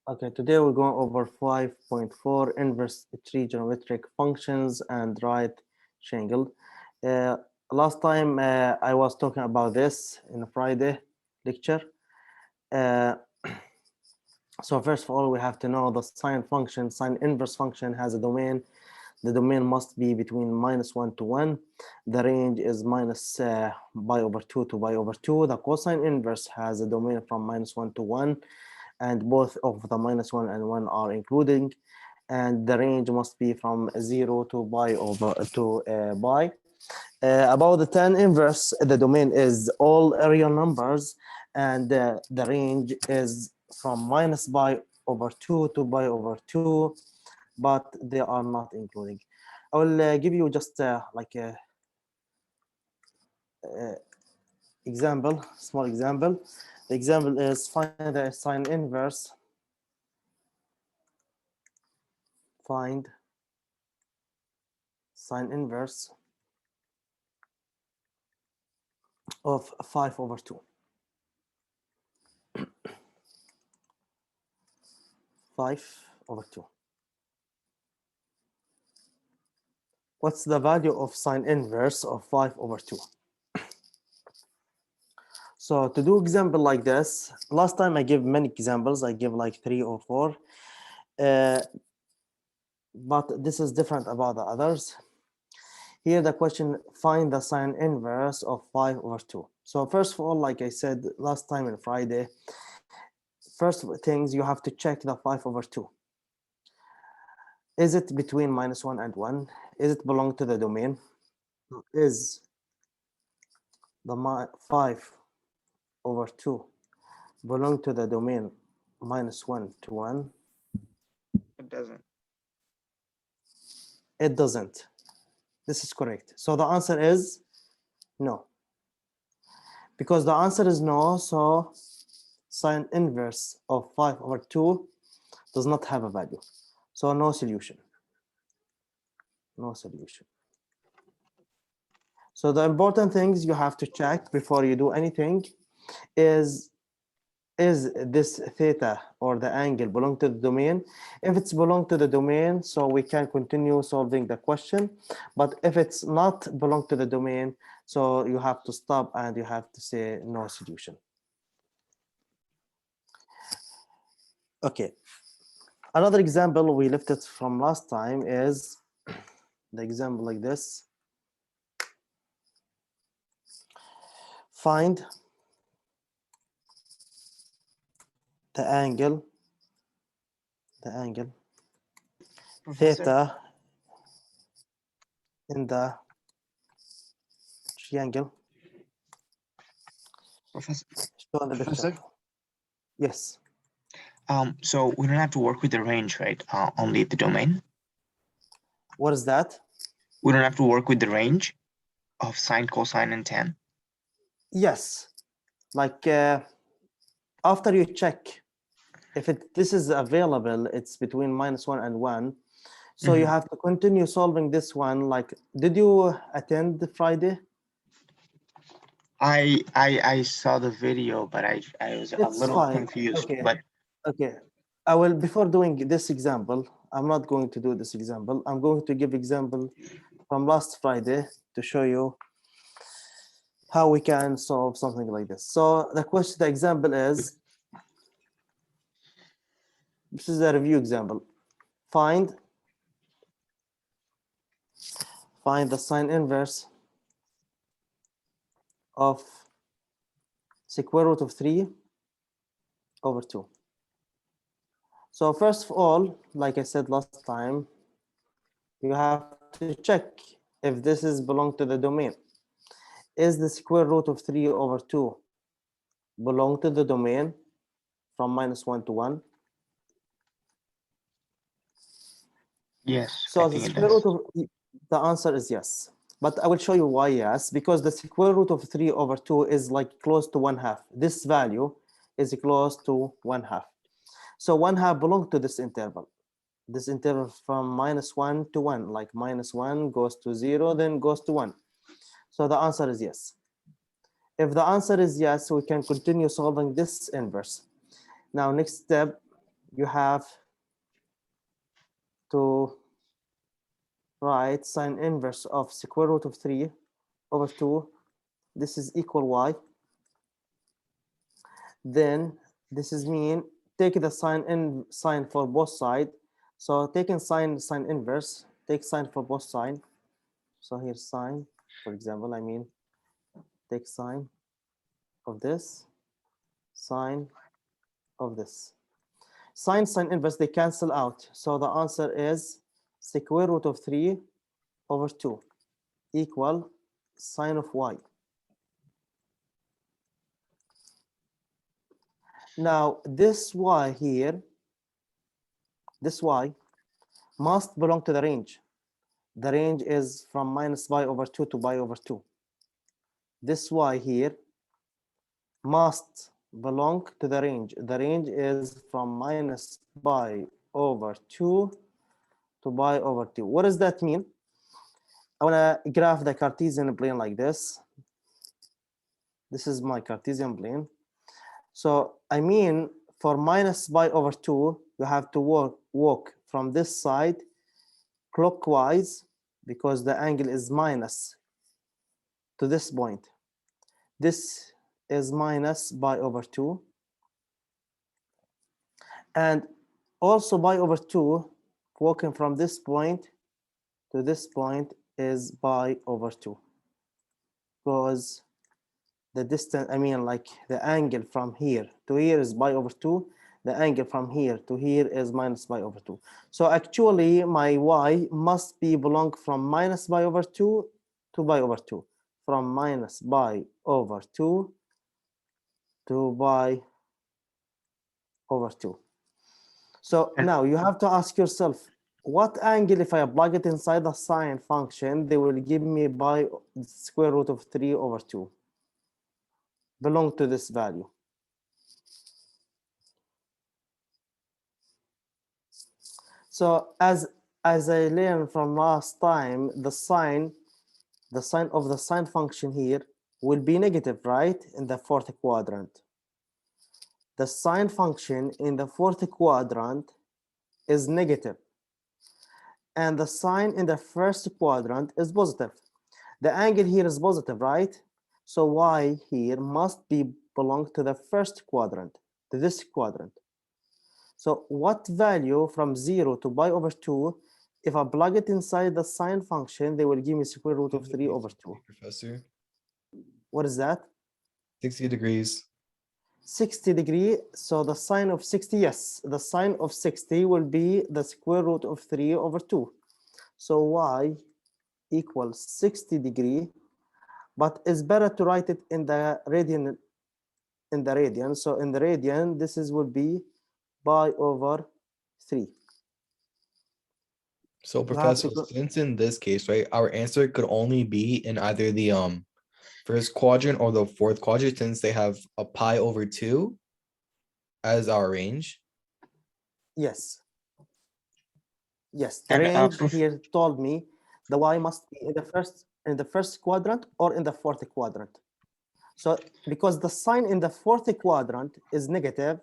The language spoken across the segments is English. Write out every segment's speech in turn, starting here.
Okay, today we're going over 5.4 inverse trigonometric functions and right triangle. Last time I was talking about this in a Friday lecture. So first of all, we have to know the sine function. Sine inverse function has a domain. The domain must be between -1 to 1. The range is minus pi over 2 to pi over 2. The cosine inverse has a domain from -1 to 1. And both of the -1 and 1 are including, and the range must be from 0 to pi over to pi. About the tan inverse, the domain is all real numbers, and the range is from minus pi over 2 to pi over 2, but they are not including. I will give you just like a example, small example. The example is find the sine inverse. Find sine inverse of 5 over 2. 5 over 2. What's the value of sine inverse of 5 over 2? So to do example like this, last time I gave many examples. I give like 3 or 4. But this is different about the others. Here the question, find the sine inverse of 5 over 2. So first of all, like I said last time on Friday, first things you have to check the 5 over 2. Is it between -1 and 1? Is it belong to the domain? Is the 5 over 2 belong to the domain -1 to 1? It doesn't. It doesn't. This is correct. So the answer is no. Because the answer is no, so sine inverse of 5 over 2 does not have a value. So no solution. No solution. So the important things you have to check before you do anything is this theta or the angle belong to the domain? If it's belong to the domain, so we can continue solving the question. But if it's not belong to the domain, so you have to stop and you have to say no solution. Okay. Another example we lifted from last time is the example like this. Find the angle Professor? theta in the triangle. Professor? Show the picture. Yes. So we don't have to work with the range, right? Only the domain. What is that? We don't have to work with the range of sine, cosine, and tan. Yes. Like after you check if this is available, it's between -1 and 1. So you have to continue solving this one. Like, did you attend the Friday? I saw the video, but I was a little confused. Okay. But okay, I will, before doing this example, I'm not going to do this example. I'm going to give example from last Friday to show you how we can solve something like this. So the question, the example is, this is a review example. Find the sine inverse of square root of 3 over 2. So first of all, like I said last time, you have to check if this is belong to the domain. Is the square root of 3 over 2 belong to the domain from -1 to 1? yes, So the square root of the answer is yes. But I will show you why yes, because the square root of 3 over 2 is like close to 1/2. This value is close to 1/2. So 1/2 belongs to this interval. This interval from -1 to 1, like -1 goes to 0, then goes to 1. So the answer is yes. If the answer is yes, we can continue solving this inverse. Now, next step, you have to write sine inverse of square root of 3 over 2. This is equal y. Then this is mean take the sine for both sides. So taking sine inverse, take sine for both sides. So here's sine, for example, I mean take sine of this, sine of this. Sine inverse, they cancel out. So the answer is square root of 3 over 2 equal sine of y. Now this y here, this y must belong to the range. The range is from minus pi over 2 to pi over 2. This y here must belong to the range. The range is from minus pi over 2 to pi over 2. What does that mean? I want to graph the Cartesian plane like this. This is my Cartesian plane. So I mean, for minus pi over 2, you have to walk from this side clockwise because the angle is minus to this point. This is minus pi over 2. And also pi over 2, walking from this point to this point is pi over 2. Because the distance, I mean like the angle from here to here is pi over 2. The angle from here to here is minus pi over 2. So actually my y must be belong from minus pi over 2 to pi over 2. From minus pi over 2 to pi over 2. So now you have to ask yourself, what angle, if I plug it inside the sine function, they will give me by square root of 3 over 2, belong to this value. So as I learned from last time, the sign of the sine function here will be negative, right? In the fourth quadrant. The sine function in the fourth quadrant is negative. And the sign in the first quadrant is positive. The angle here is positive, right? So y here must be belong to the first quadrant, to this quadrant. So what value from 0 to pi over 2, if I plug it inside the sine function, they will give me square root of 3 over 2. Professor, What is that? 60 degrees. 60 degree. So the sine of 60, yes, the sine of 60 will be the square root of 3 over 2. So y equals 60 degree, but it's better to write it in the radian. So in the radian, this is will be pi over 3. So professor, since in this case, right, our answer could only be in either the first quadrant or the fourth quadrant, since they have a pi over 2 as our range. Yes. Yes, the And, range here told me the y must be in the first quadrant or in the fourth quadrant. So because the sign in the fourth quadrant is negative,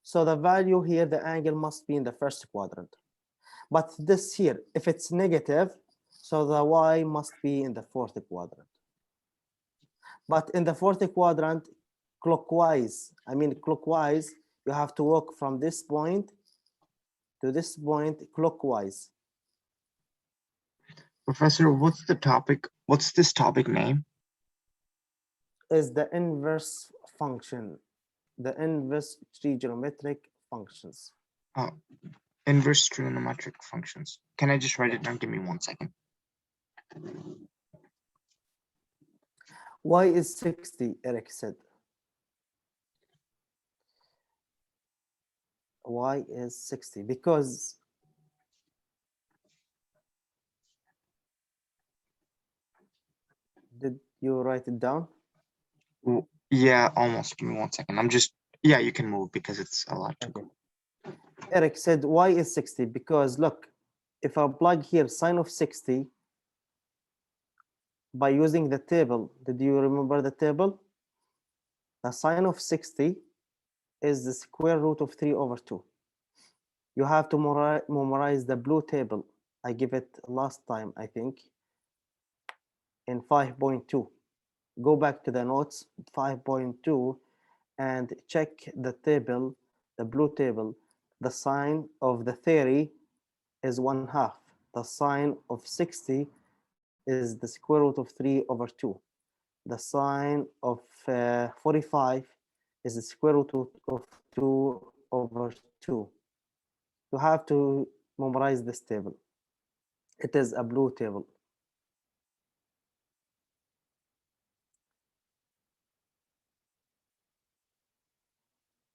so the value here, the angle must be in the first quadrant. But this here, if it's negative, so the y must be in the fourth quadrant. But in the fourth quadrant, clockwise, you have to walk from this point to this point clockwise. Professor, what's the topic? What's this topic name? Is the inverse function, the inverse trigonometric functions. Inverse trigonometric functions. Can I just write it down? Give me 1 second. Y is 60, Eric said. Y is 60 because did you write it down? Yeah, almost. Give me 1 second. I'm just, yeah, you can move because it's a lot. Okay. Eric said y is 60 because look, if I plug here sine of 60 by using the table, did you remember the table? The sine of 60 is the square root of 3 over 2. You have to memorize the blue table. I give it last time, I think, in 5.2. Go back to the notes, 5.2, and check the table, the blue table. The sign of the theory is 1/2. The sign of 60 is the square root of 3 over 2. The sign of 45 is the square root of 2 over 2. You have to memorize this table. It is a blue table.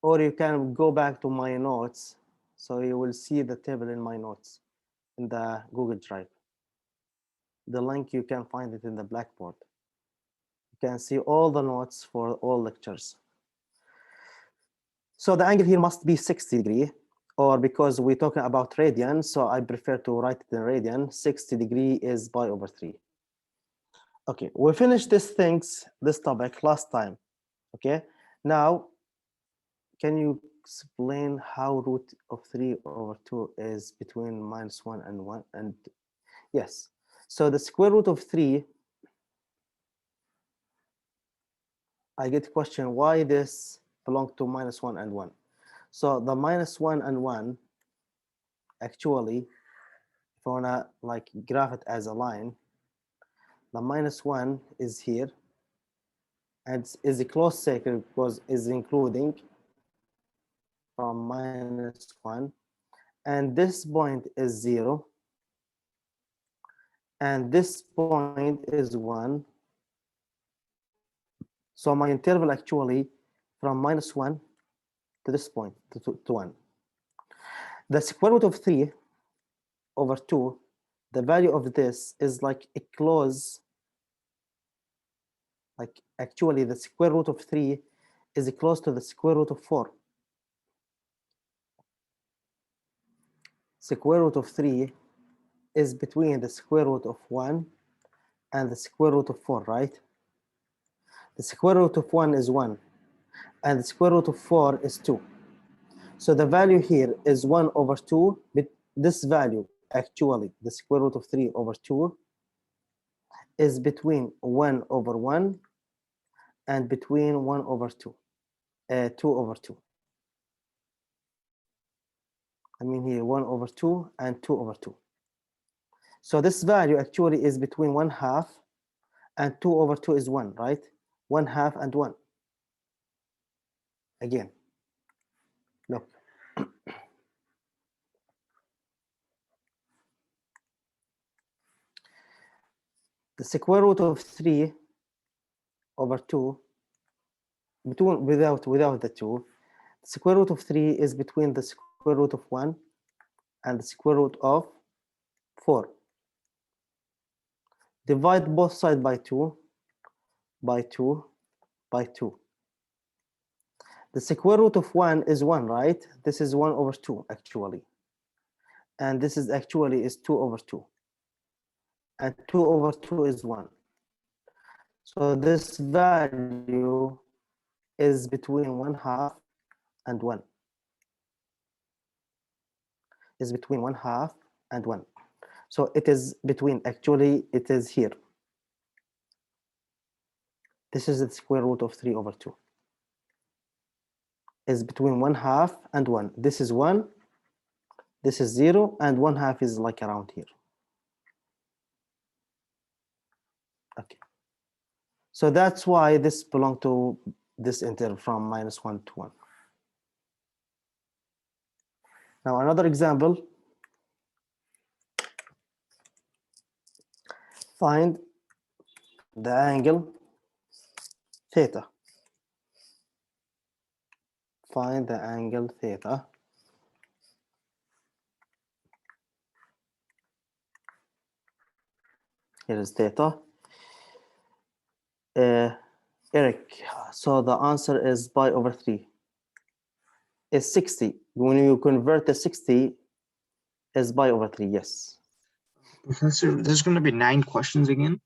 Or you can go back to my notes, so you will see the table in my notes in the Google Drive. The link, you can find it in the Blackboard. You can see all the notes for all lectures. So the angle here must be 60 degrees, or because we're talking about radian, so I prefer to write it in radian. 60 degrees is pi over 3. Okay, we finished this topic last time. Okay, now can you explain how root of 3 over 2 is between -1 and 1? And yes, so the square root of 3, I get a question why this belongs to -1 and 1. So the -1 and 1, actually, if I wanna like graph it as a line, the -1 is here, and is a closed circle because is including from -1, and this point is 0, and this point is 1. So my interval actually from -1 to this point to 1. The square root of 3 over 2, the value of this is like a close, like actually the square root of 3 is close to the square root of 4. Square root of 3 is between the square root of 1 and the square root of 4, right? The square root of 1 is 1, and the square root of 4 is 2. So the value here is 1 over 2, but this value, actually, the square root of 3 over 2, is between 1 over 1 and between 1 over 2, 2 over 2. I mean here 1 over 2 and 2 over 2. So this value actually is between 1/2 and 2 over 2 is 1, right? 1/2 and 1. Again, look. The square root of 3 over 2, without the 2, the square root of 3 is between the square root of 1 and the square root of 4. Divide both sides by 2, by 2, by 2. The square root of 1 is 1, right? This is 1 over 2, actually. And this is actually is 2 over 2. And 2 over 2 is 1. So this value is between 1/2 and 1. Is between 1/2 and 1. So it is between, actually, it is here. This is the square root of 3 over 2. Is between 1/2 and 1. This is 1, this is 0, and 1/2 is like around here. Okay. So that's why this belongs to this interval from -1 to 1. Now another example. Find the angle theta. Find the angle theta. Here is theta. Eric, so the answer is pi over 3. Is 60. When you convert the 60, is pi over 3, yes. Professor, there's going to be 9 questions again.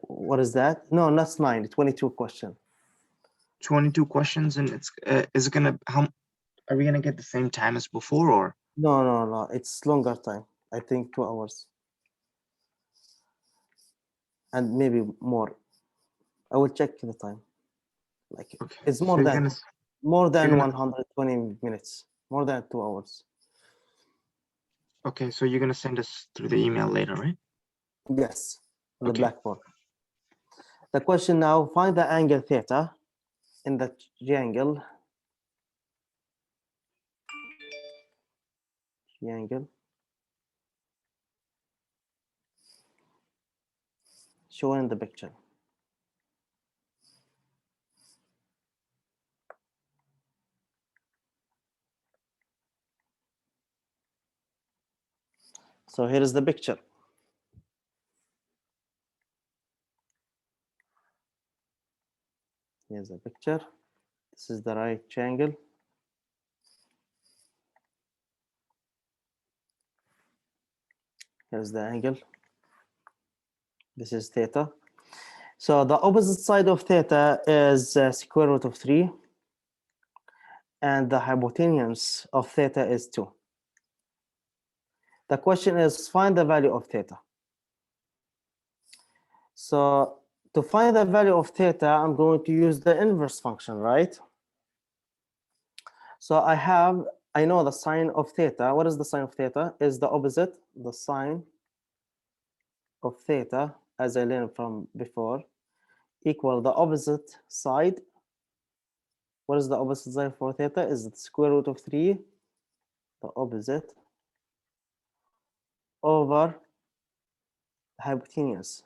What is that? No, that's 9, 22 question. 22 questions, and it's is it going to are we gonna get the same time as before, or? No. It's longer time. I think 2 hours. And maybe more. I will check the time. Like Okay. it's So more you're than gonna, more than you're gonna 120 minutes. More than 2 hours. okay, so you're gonna send us through the email later, right? Yes, on the Okay. blackboard. The question now, find the angle theta in the triangle. Shown in the picture. So here is the picture. Here's the picture. This is the right triangle. Here's the angle. This is theta. So the opposite side of theta is square root of 3. And the hypotenuse of theta is 2. The question is, find the value of theta. So to find the value of theta, I'm going to use the inverse function, right? So I know the sine of theta. What is the sine of theta? Is the opposite, the sine of theta, as I learned from before, equal the opposite side. What is the opposite side for theta? Is the square root of 3, the opposite, over the hypotenuse.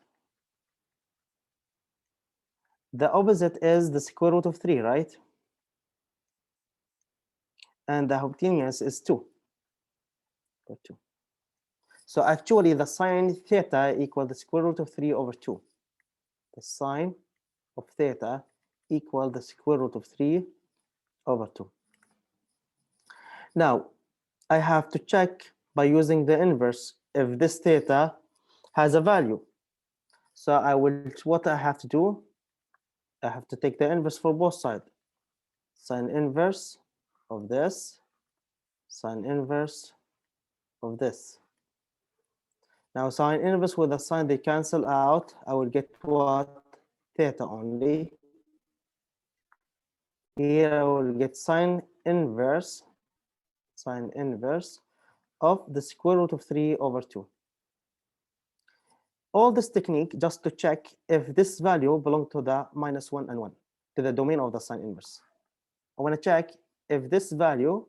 The opposite is the square root of 3, right? And the hypotenuse is 2. So actually, the sine theta equal the square root of 3 over 2. The sine of theta equal the square root of 3 over 2. Now, I have to check by using the inverse if this theta has a value. So what I have to do, I have to take the inverse for both sides. Sine inverse of this, sine inverse of this. Now sine inverse with the sine, they cancel out. I will get what? Theta only. Here I will get sine inverse of the square root of 3 over 2. All this technique just to check if this value belongs to the -1 and 1, to the domain of the sine inverse. I want to check if this value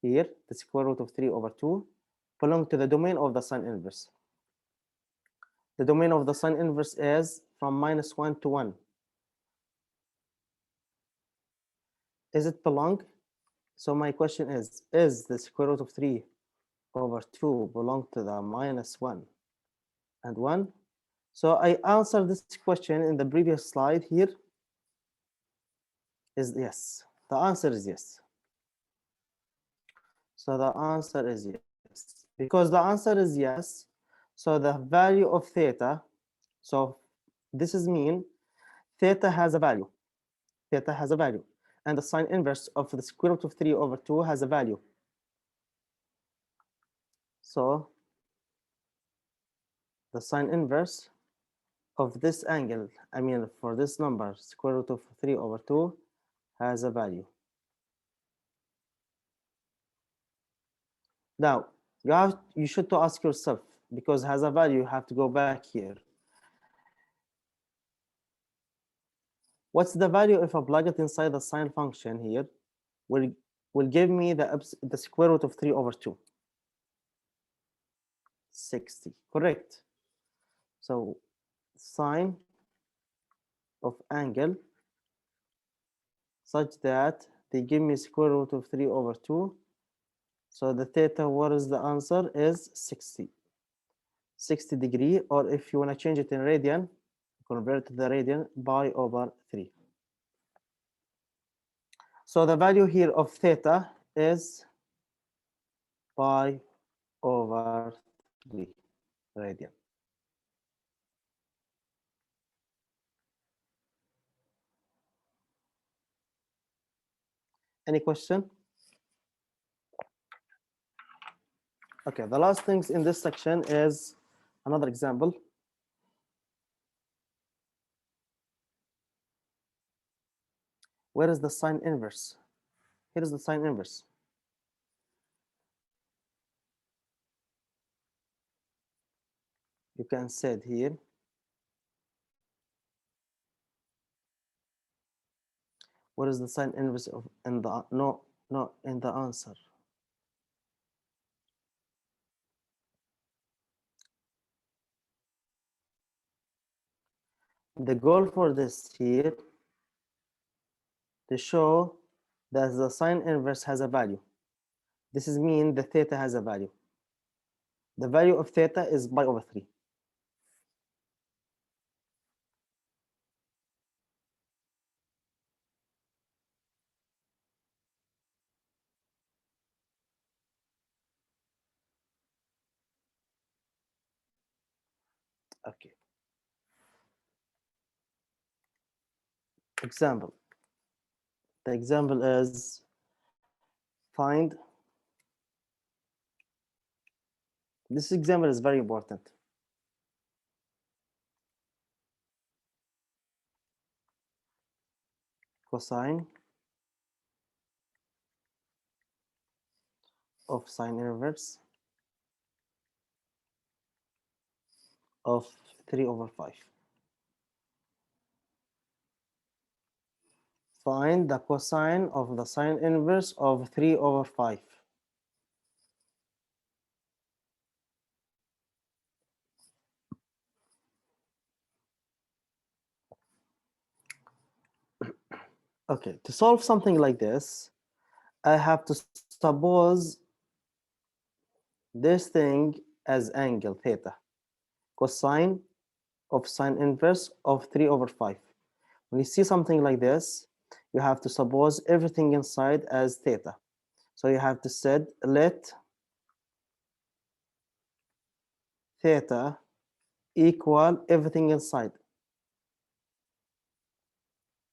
here, the square root of 3 over 2, belong to the domain of the sine inverse. The domain of the sine inverse is from -1 to 1. Is it belong? So my question is the square root of 3 over 2 belong to the -1 and 1? So I answered this question in the previous slide here. Is yes. The answer is yes. So the answer is yes. Because the answer is yes, so the value of theta, so this is mean theta has a value. Theta has a value. And the sine inverse of the square root of 3 over 2 has a value. So the sine inverse of this angle, I mean for this number, square root of 3 over 2 has a value. Now, you should to ask yourself, because has a value, you have to go back here. What's the value if I plug it inside the sine function here? Will give me the square root of 3 over 2. 60, correct. So sine of angle such that they give me square root of 3 over 2. So the theta, what is the answer? Is 60. 60 degree, or if you want to change it in radian, convert to the radian, pi over 3. So the value here of theta is pi over 3 radian. Any question? Okay, the last things in this section is another example. Where is the sine inverse? Here is the sine inverse. You can say it here. What is the sine inverse of in the no in the answer? The goal for this here to show that the sine inverse has a value. This is mean the theta has a value. The value of theta is pi over 3. Okay. Example. The example is find. This example is very important. Cosine of sine inverse of 3 over 5. Find the cosine of the sine inverse of 3 over 5. Okay, to solve something like this, I have to suppose this thing as angle theta, cosine of sine inverse of 3 over 5. When you see something like this, you have to suppose everything inside as theta. So you have to set let theta equal everything inside.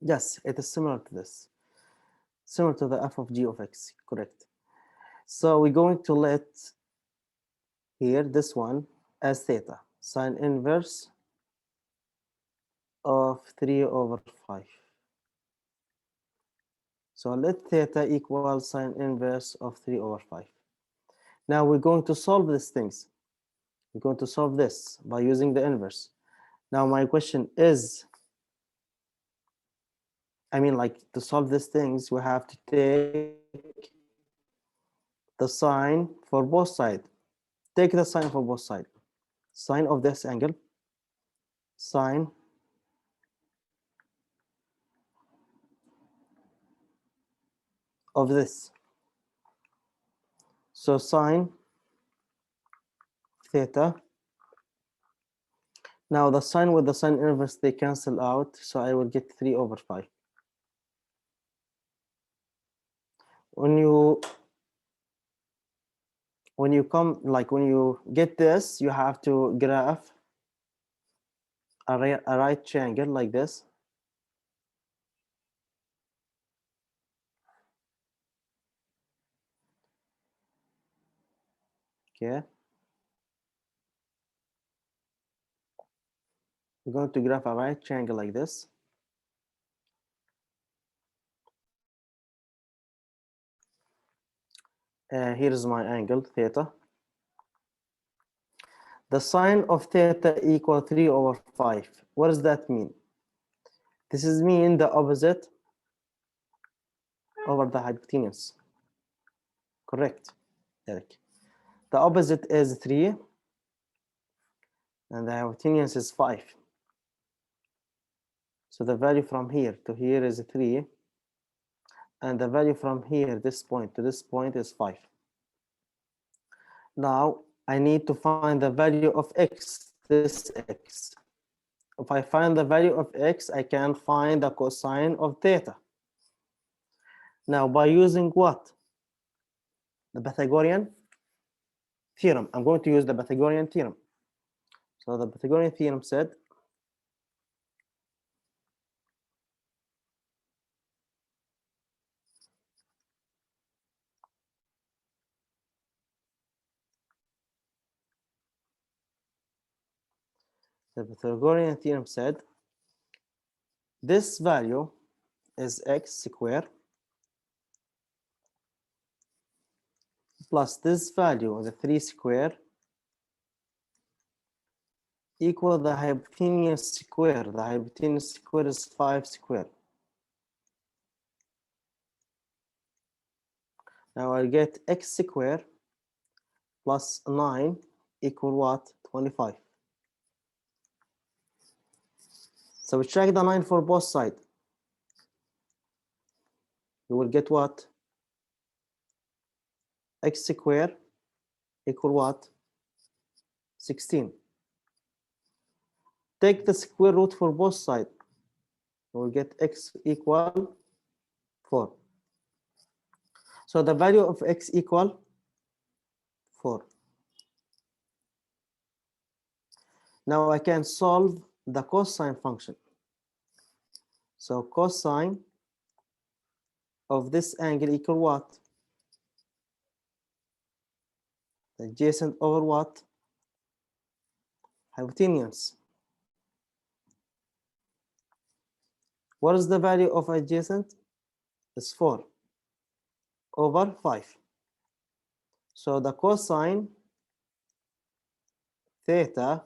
Yes, it is similar to this. Similar to the f of g of x, correct. So we're going to let here this one as theta, sine inverse of 3 over 5. So let theta equal sine inverse of 3 over 5. Now we're going to solve these things. We're going to solve this by using the inverse. Now my question is, like to solve these things, we have to take the sine for both sides. Take the sine for both sides. Sine of this angle, sine of this. So sine theta. Now the sine with the sine inverse, they cancel out, so I will get 3 over 5. When you get this, you have to graph a right triangle like this. Okay. We're going to graph a right triangle like this. Here is my angle, theta. The sine of theta equal 3 over 5. What does that mean? This is mean the opposite over the hypotenuse. Correct, Eric. The opposite is 3, and the hypotenuse is 5. So the value from here to here is 3, and the value from here, this point to this point, is 5. Now I need to find the value of x, this x. If I find the value of x, I can find the cosine of theta. Now by using what? The Pythagorean theorem. I'm going to use the Pythagorean theorem. So the Pythagorean theorem said The Pythagorean theorem said this value is x squared plus this value, the 3 squared, equal the hypotenuse square. The hypotenuse square is 5 squared. Now I get x squared plus 9 equal what? 25. So we check the 9 for both sides. You will get what? X squared equal what? 16. Take the square root for both sides. You will get x equal 4. So the value of x equal 4. Now I can solve the cosine function. So cosine of this angle equal what? Adjacent over what? Hypotenuse. What is the value of adjacent? It's 4 over 5. So the cosine theta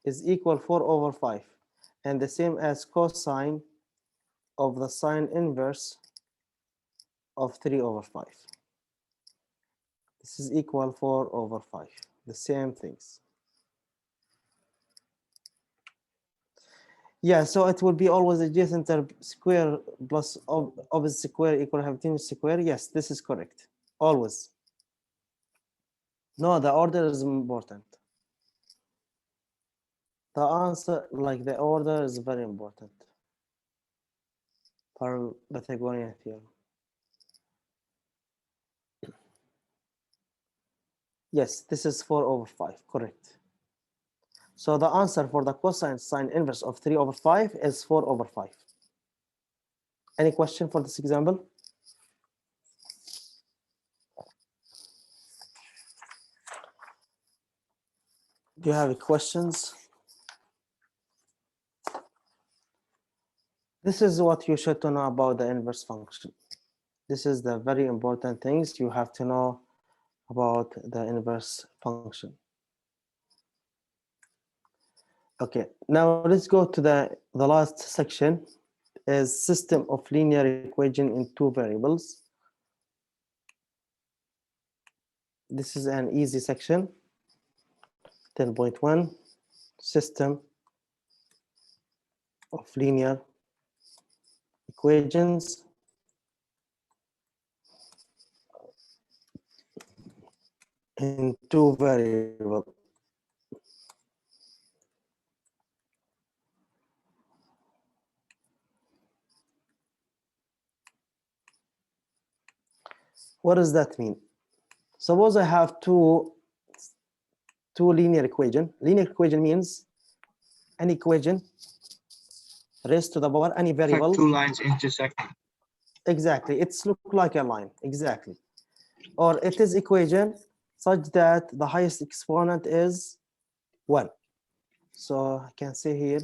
is equal 4 over 5, and the same as cosine of the sine inverse of 3 over 5. This is equal 4 over 5, the same things. Yeah, so it will be always adjacent square plus opposite square equal hypotenuse square. Yes, this is correct, always. No, the order is important. The answer, like the order, is very important for Pythagorean theorem. Yes, this is 4 over 5, correct. So the answer for the cosine sine inverse of 3 over 5 is 4 over 5. Any question for this example? Do you have questions? This is what you should know about the inverse function. This is the very important things you have to know about the inverse function. Okay, now let's go to the last section, is system of linear equation in 2 variables. This is an easy section. 10.1, system of linear equations in 2 variables. What does that mean? Suppose I have two linear equation. Linear equation means an equation raised to the power any It's like variable. 2 lines intersecting. Exactly, it's look like a line. Exactly, or it is equation such that the highest exponent is 1. So I can say here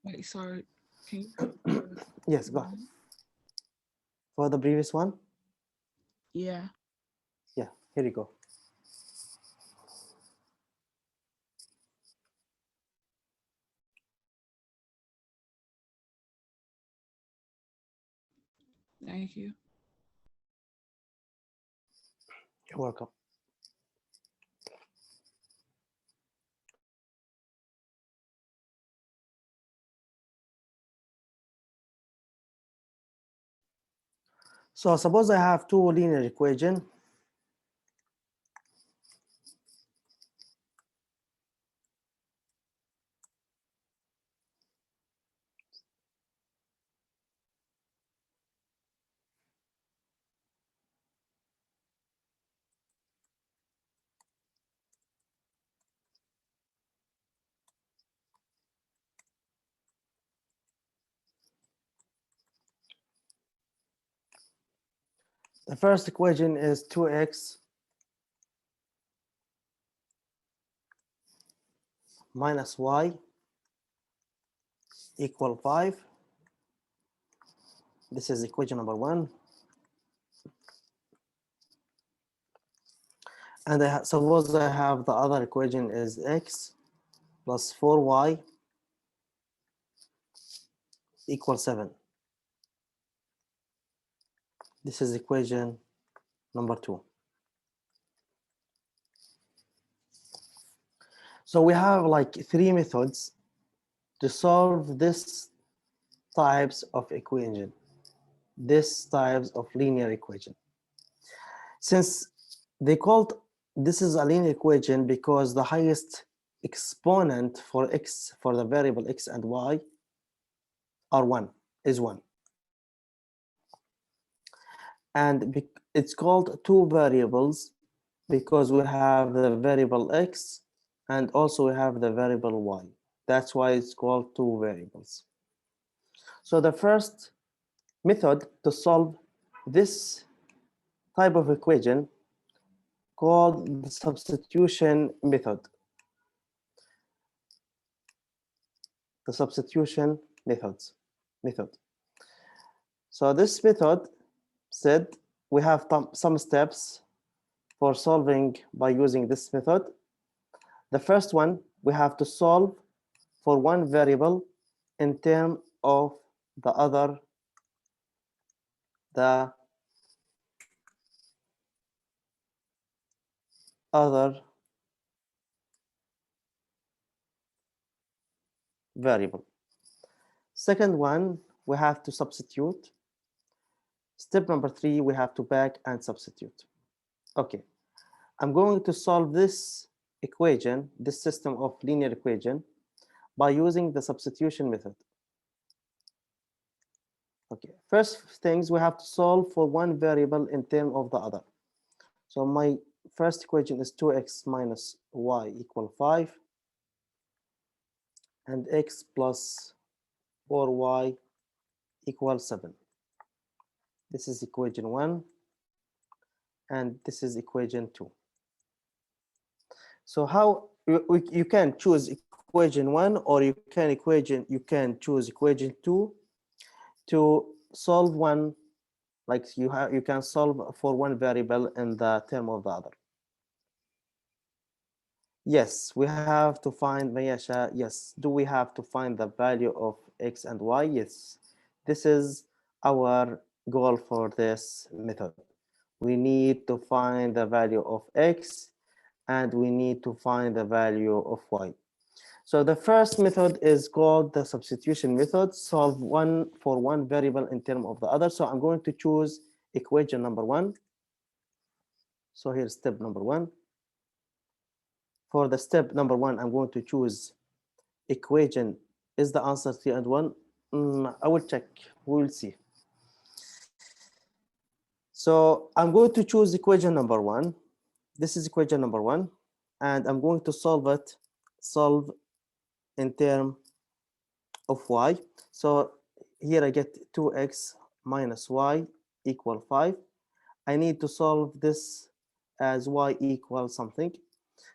Wait, sorry. Can you? yes, go ahead. For the previous one, Yeah. yeah, here you go. Thank you. You're welcome. So suppose I have 2 linear equation. The first equation is 2x minus y equal 5. This is equation number 1. And suppose I have the other equation is x plus 4y equal 7. This is equation number 2. So we have like 3 methods to solve this types of equation, this types of linear equation. Since they called this is a linear equation because the highest exponent for x, for the variable x and y, are 1, is 1. And it's called two variables because we have the variable x and also we have the variable y. That's why it's called two variables. So the first method to solve this type of equation called the substitution method. The substitution method. So this method said we have some steps for solving by using this method. The first one, we have to solve for one variable in terms of the other variable. Second one, we have to substitute. Step number 3, we have to back and substitute. Okay, I'm going to solve this equation, this system of linear equation, by using the substitution method. Okay, first things we have to solve for one variable in terms of the other. So my first equation is 2x minus y equal 5 and x plus 4y equal 7. This is equation 1 and this is equation 2. So how you can choose equation 1 or you can choose equation 2 to solve one, like you can solve for one variable in the term of the other. Yes, we have to find Mayasha. Yes, do we have to find the value of x and y? Yes, this is our goal for this method. We need to find the value of x and we need to find the value of y. So the first method is called the substitution method, solve one for one variable in terms of the other. So I'm going to choose equation number 1. So here's step number 1. For the step number 1, I'm going to choose equation. Is the answer 3 and 1? I will check. We will see. So I'm going to choose equation number 1. This is equation number 1, and I'm going to solve in terms of y. So here I get 2x minus y equal 5. I need to solve this as y equals something.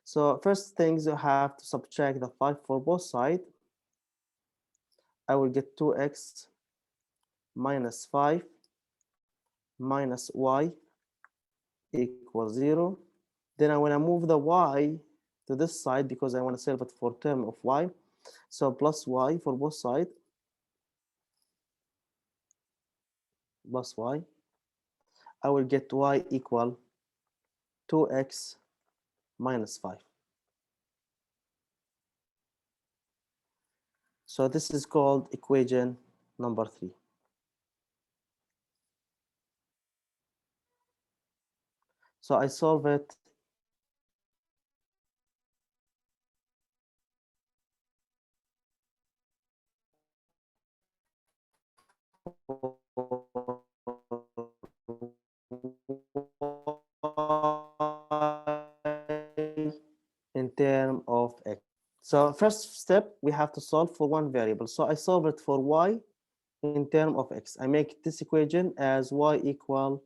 So first things, you have to subtract the 5 for both sides. I will get 2x minus 5 minus y equals 0. Then I want to move the y to this side because I want to solve it for term of y. So plus y for both sides, plus y. I will get y equal 2x minus 5. So this is called equation number 3. So I solve it. In terms of x. So first step, we have to solve for one variable. So I solve it for y in terms of x. I make this equation as y equal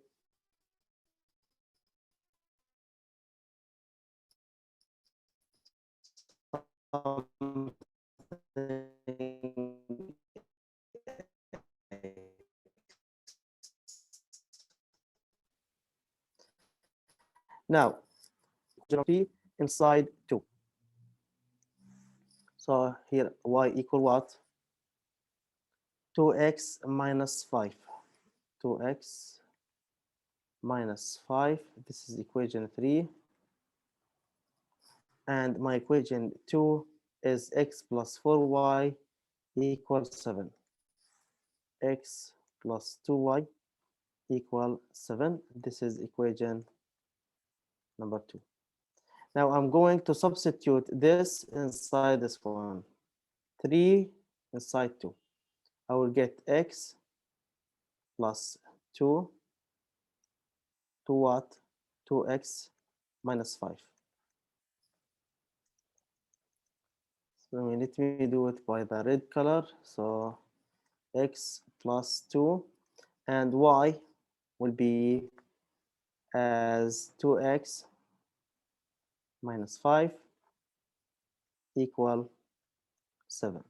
something. Now, geometry inside 2. So here y equal what? 2x minus 5. 2x minus 5. This is equation 3. And my equation 2 is x plus 4y equals 7. X plus 2y equal 7. This is equation number 2. Now I'm going to substitute this inside this one. 3 inside 2. I will get x plus 2 to what? 2x minus 5. So let me do it by the red color. So x plus 2 and y will be as 2x minus 5 equal 7.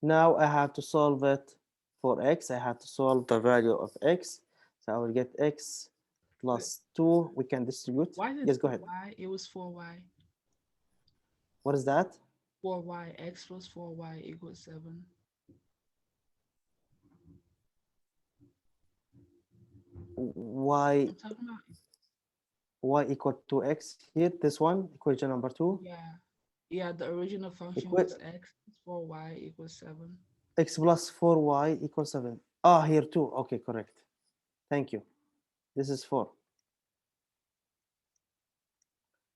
Now I have to solve it for x. I have to solve the value of x. So I will get x plus 2. We can distribute. Why did Yes, go ahead. y? It was 4y. What is that? 4y. X plus 4y equals 7. Y I'm talking about, y equal to x here. This one, equation number 2. yeah. Yeah, the original function Equa- was x plus 4y equals 7. X plus 4y equals 7. Ah, here too. Okay, correct. Thank you. This is 4.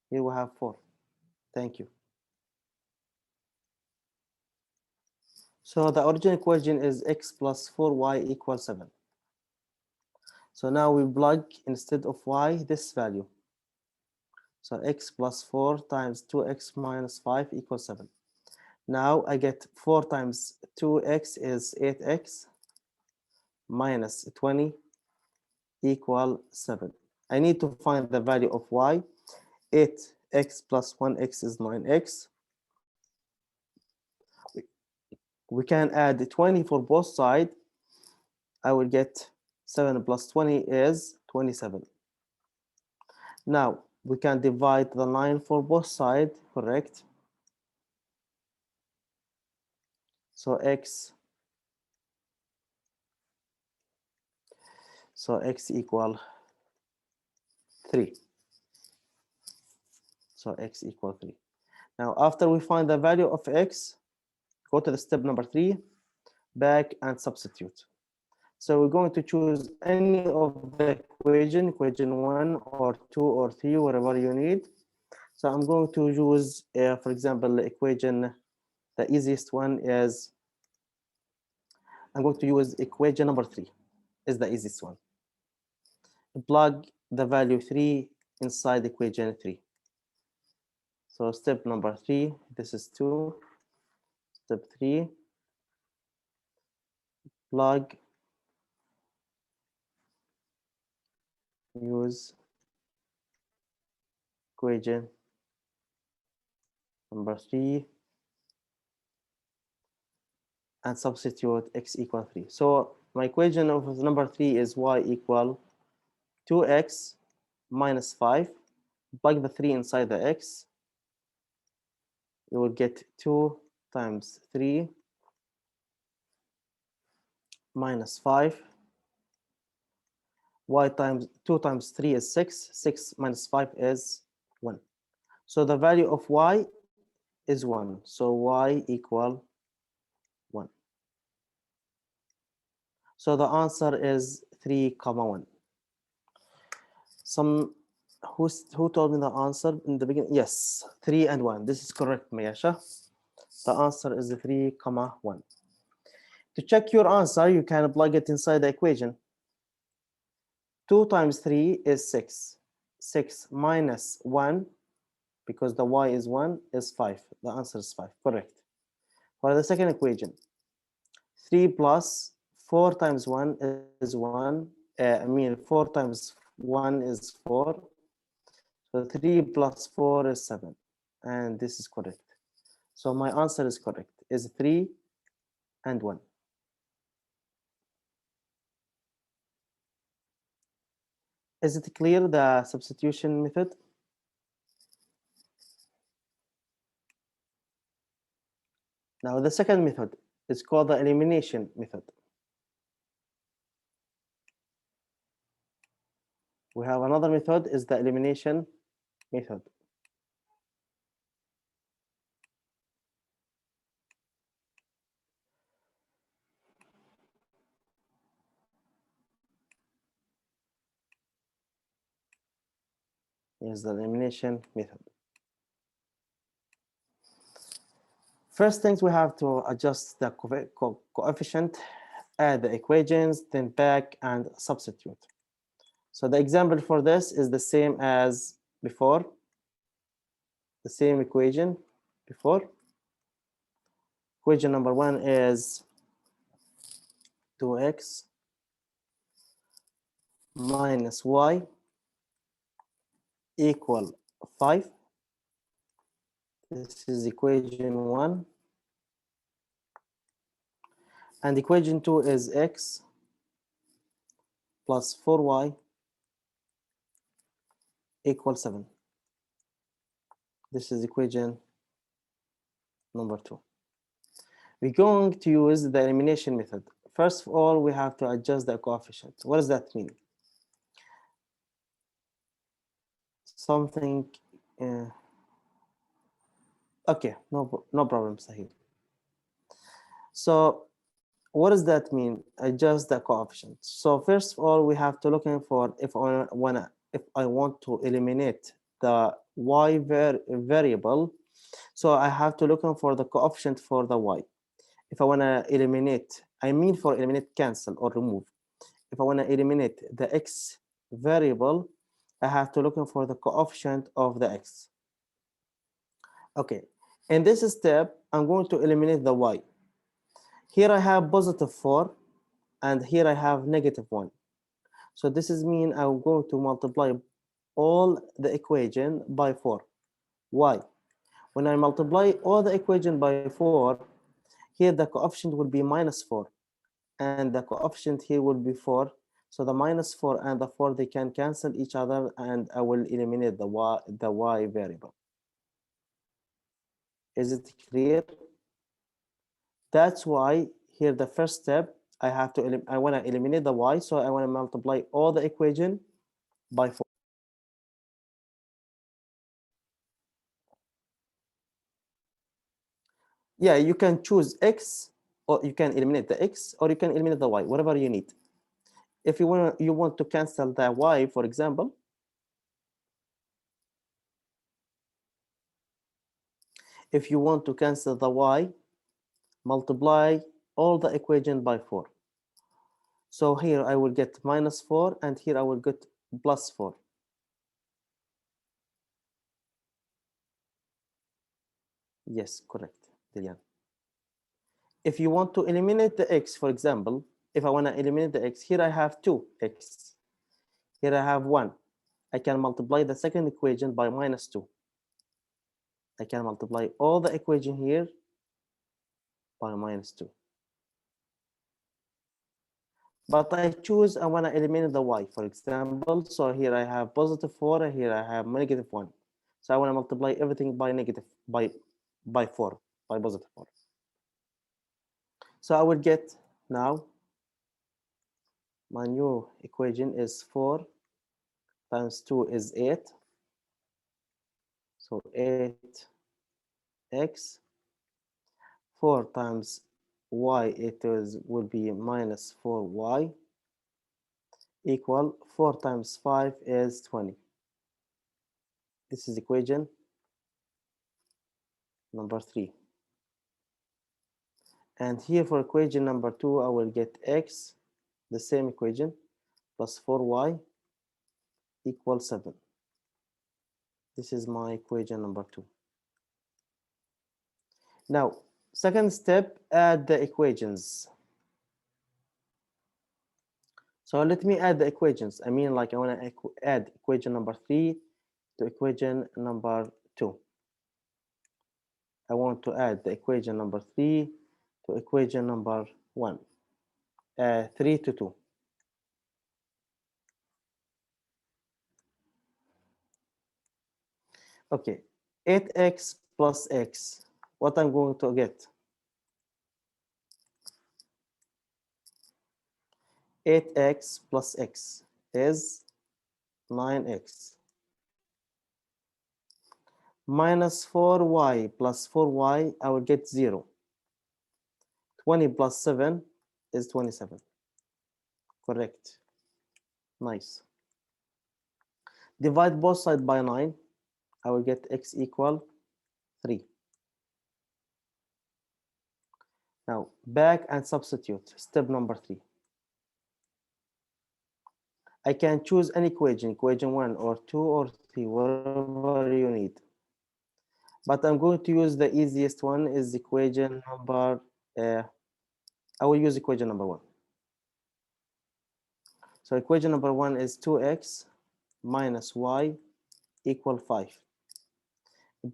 Here we have 4. Thank you. So the original equation is x plus 4y equals 7. So now we plug instead of y this value. So x plus 4 times 2x minus 5 equals 7. Now I get 4 times 2x is 8x minus 20 equal 7. I need to find the value of y. 8x plus 1x is 9x. We can add 20 for both sides. I will get 7 plus 20 is 27. Now we can divide the 9 for both sides, correct? So x equal 3. So x equal 3. Now after we find the value of x, go to the step number 3, back and substitute. So we're going to choose any of the equation 1 or 2 or 3, whatever you need. So I'm going to use, for example, the equation, the easiest one is, I'm going to use equation number 3, is the easiest one. Plug the value 3 inside equation 3. So step number 3, this is 2. Step 3, plug, use equation number 3 and substitute x equal 3. So my equation of number 3 is y equal 2x minus 5. Plug the 3 inside the x. You will get 2 times 3 minus 5. Y times 2 times 3 is 6. 6 minus 5 is 1. So the value of y is 1. So y equal 1. So the answer is 3, 1. Who told me the answer in the beginning? Yes, 3 and 1. This is correct, Mayasha. The answer is 3, 1. To check your answer, you can plug it inside the equation. 2 times 3 is 6. 6 minus 1, because the y is 1, is 5. The answer is 5, correct. For the second equation, 3 plus 4 times 1 is 1. 4 times 1 is 4. So 3 plus 4 is 7. And this is correct. So my answer is correct, is 3 and 1. Is it clear, the substitution method? Now the second method is called the elimination method. We have another method, is the elimination method. Is the elimination method. First things, we have to adjust the coefficient, add the equations, then back and substitute. So the example for this is the same as before, the same equation before. Equation number 1 is 2x minus y equal 5. This is equation 1. And equation 2 is x plus 4y equal 7. This is equation number 2. We're going to use the elimination method. First of all, we have to adjust the coefficient. What does that mean? Something, okay, no problem, Sahil. So what does that mean? Adjust the coefficient. So first of all, we have to looking for if I want to eliminate the y variable. So I have to looking for the coefficient for the y. If I want to eliminate, I mean for eliminate, cancel or remove. If I want to eliminate the x variable, I have to looking for the coefficient of the x. Okay, in this step, I'm going to eliminate the y. Here I have positive 4, and here I have negative 1. So this is mean I'm going to multiply all the equation by 4. Why? When I multiply all the equation by 4, here the coefficient will be minus 4, and the coefficient here will be 4. So the minus 4 and the 4, they can cancel each other, and I will eliminate the y variable. Is it clear? That's why here the first step, I want to eliminate the y, so I want to multiply all the equation by 4. Yeah, you can choose x, or you can eliminate the x, or you can eliminate the y, whatever you need. If you want to cancel the y, for example, if you want to cancel the y, multiply all the equation by 4. So here I will get minus 4, and here I will get plus 4. Yes, correct, Dilian. If you want to eliminate the x, for example, if I want to eliminate the x, here I have 2x. Here I have 1. I can multiply the second equation by minus 2. I can multiply all the equation here by minus 2. But I choose, I want to eliminate the y, for example. So here I have positive 4, and here I have negative 1. So I want to multiply everything by negative, by 4, by positive 4. So I will get now, my new equation is 4 times 2 is 8. So 8x. 4 times y, will be minus 4y, equal 4 times 5 is 20. This is equation number 3. And here for equation number 2, I will get x, the same equation, plus 4y equals 7. This is my equation number 2. Now, second step, add the equations. So let me add the equations. I mean, like I want to add equation number 3 to equation number 2. I want to add the equation number 3 to equation number 1. 3 to 2. Okay, 8x plus x. What I'm going to get? 8x plus x is 9x. Minus 4y plus 4y, I will get 0. 20 plus 7 is 27. Correct. Nice. Divide both sides by 9. I will get x equal 3. Now, back and substitute. Step number 3. I can choose any equation 1 or 2 or 3, whatever you need. But I'm going to use the easiest one is equation number, I will use equation number 1. So equation number 1 is 2x minus y equal 5.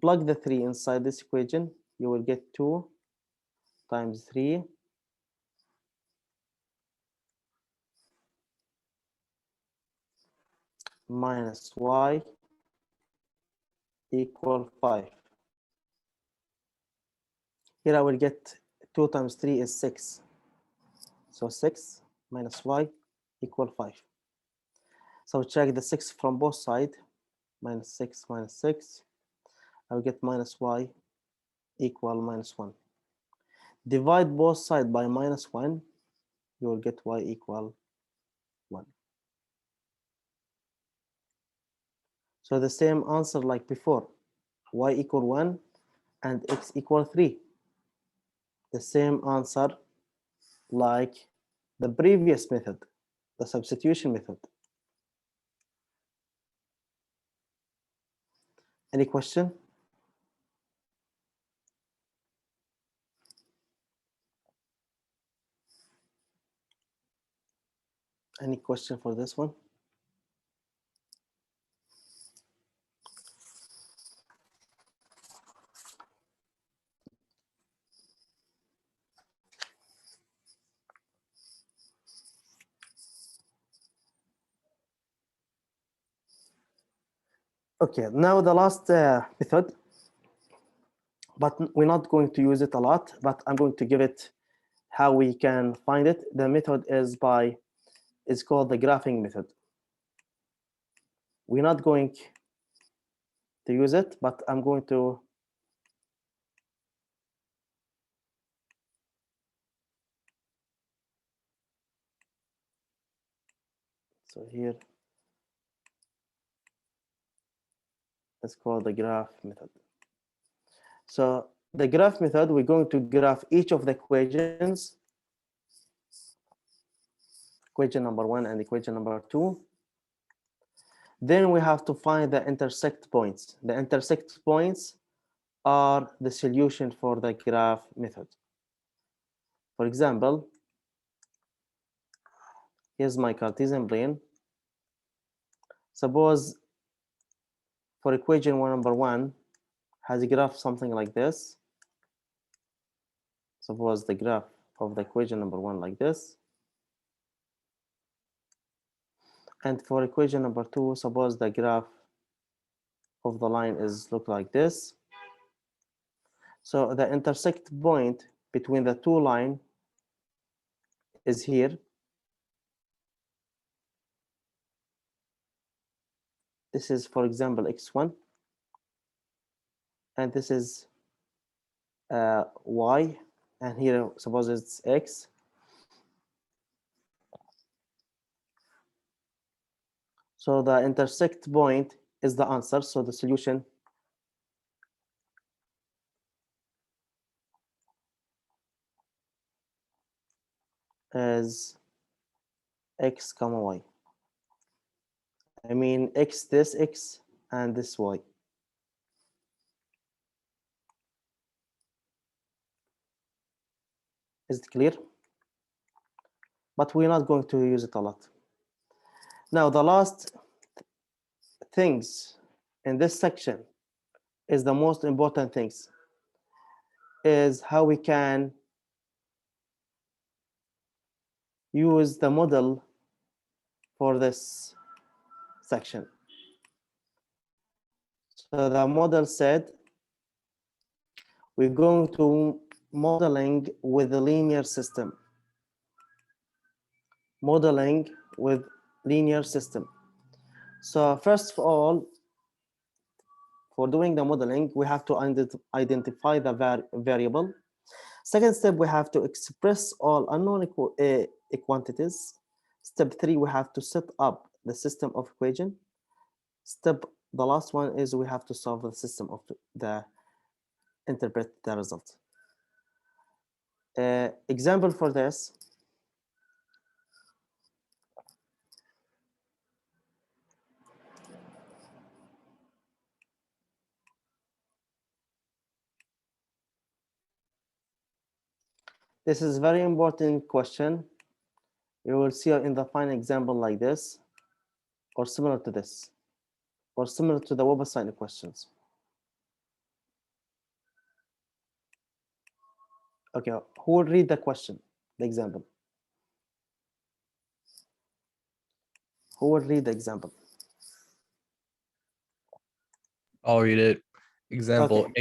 Plug the 3 inside this equation, you will get 2 times 3 minus y equal 5. Here I will get 2 times 3 is 6. So 6 minus y equal 5. So check the 6 from both sides. Minus 6 minus 6. I will get minus y equal minus 1. Divide both sides by minus 1. You will get y equal 1. So the same answer like before. Y equal 1 and x equal 3. The same answer like the previous method, the substitution method. Any question? Any question for this one? Okay, now the last method, but we're not going to use it a lot, but I'm going to give it how we can find it. The method is called the graphing method. We're not going to use it, but I'm going to so here it's called the graph method. So the graph method, we're going to graph each of the equations, equation number 1 and equation number 2. Then we have to find the intersect points. The intersect points are the solution for the graph method. For example, here's my Cartesian plane. Suppose for equation number 1 has a graph something like this. Suppose the graph of the equation number 1 like this. And for equation number 2, suppose the graph of the line is look like this. So the intersect point between the two lines is here. This is, for example, x1, and this is y, and here suppose it's x. So the intersect point is the answer. So the solution is x comma y. I mean x, this x, and this y. Is it clear? But we're not going to use it a lot. Now the last things in this section is the most important things. is how we can use the model for this section. So the model said we're going to modeling with a linear system. Modeling with linear system. So first of all, for doing the modeling, we have to identify the variable. Second step, we have to express all unknown quantities. Step 3, we have to set up the system of equation. The last one is we have to solve the system of interpret the result. Example for this. This is very important question. You will see in the final example like this, or similar to this, or similar to the web assignment questions. Okay, who will read the question, the example? Who will read the example? I'll read it. Example,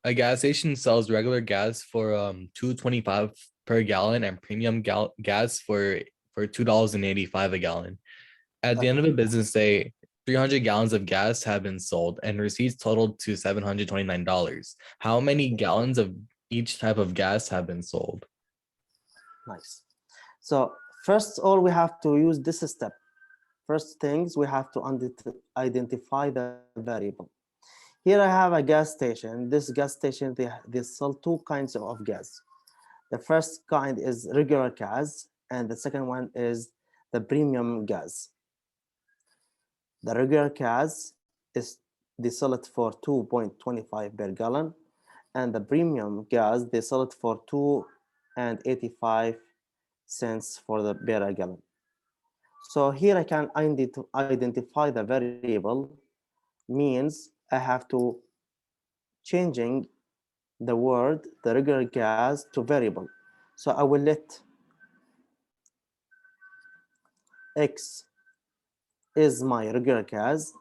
a gas station sells regular gas for $2.25 per gallon and premium gas for $2.85 a gallon. At the end of a business day, 300 gallons of gas have been sold and receipts totaled to $729. How many gallons of each type of gas have been sold? Nice. So first of all, we have to use this step. First things, we have to identify the variable. Here I have a gas station. This gas station, they sell two kinds of gas. The first kind is regular gas, and the second one is the premium gas. The regular gas is they sell it for 2.25 per gallon, and the premium gas they sell it for 2.85 cents for the per gallon. So here I can identify the variable, means I have to changing the word, the regular gas, to variable. So I will let X is my regular gas,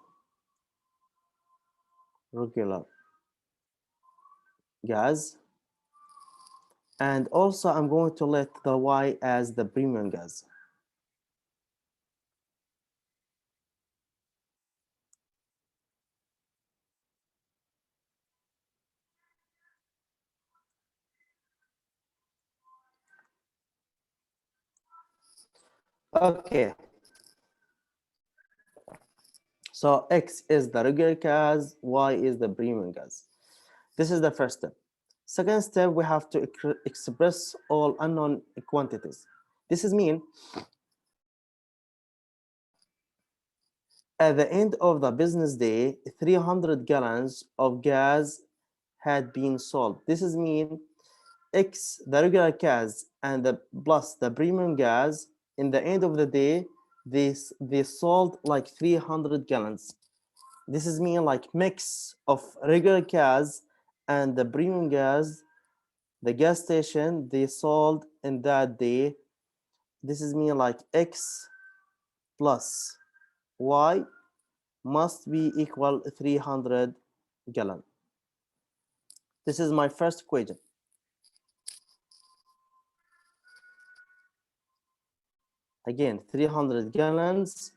and also I'm going to let the Y as the premium gas. Okay. So X is the regular gas, Y is the premium gas. This is the first step. Second step, we have to express all unknown quantities. This is mean at the end of the business day, 300 gallons of gas had been sold. This is mean X, the regular gas, and the plus the premium gas, in the end of the day, they sold like 300 gallons. This is mean like mix of regular gas and the premium gas, the gas station, they sold in that day. This is mean like X plus Y must be equal 300 gallon. This is my first equation. Again, 300 gallons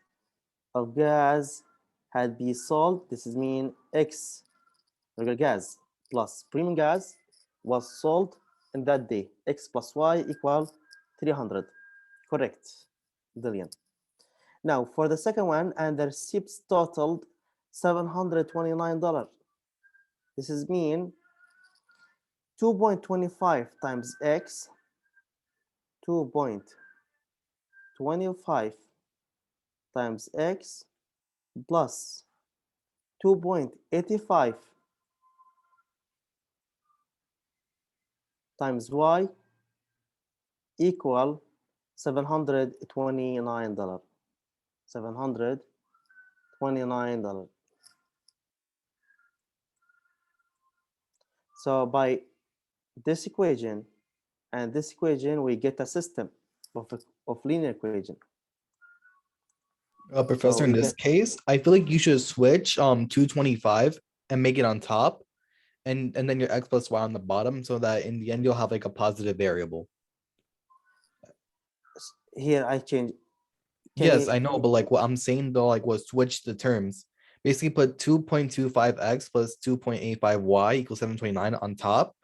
of gas had been sold. This is mean X regular gas plus premium gas was sold in that day. X plus Y equal 300. Correct, Dillian. Now for the second one, and the receipts totaled $729. This is mean 2.25 times X, 2.25 times X plus 2.85 times Y equal $729. $729. So by this equation and this equation, we get a system of linear equation. Professor, we in this get- case, I feel like you should switch 225 and make it on top, and then your x plus y on the bottom, so that in the end you'll have like a positive variable. Here I change. Yes, I know, but like what I'm saying though, like was switch the terms. Basically put 2.25x plus 2.85y equals 729 on top,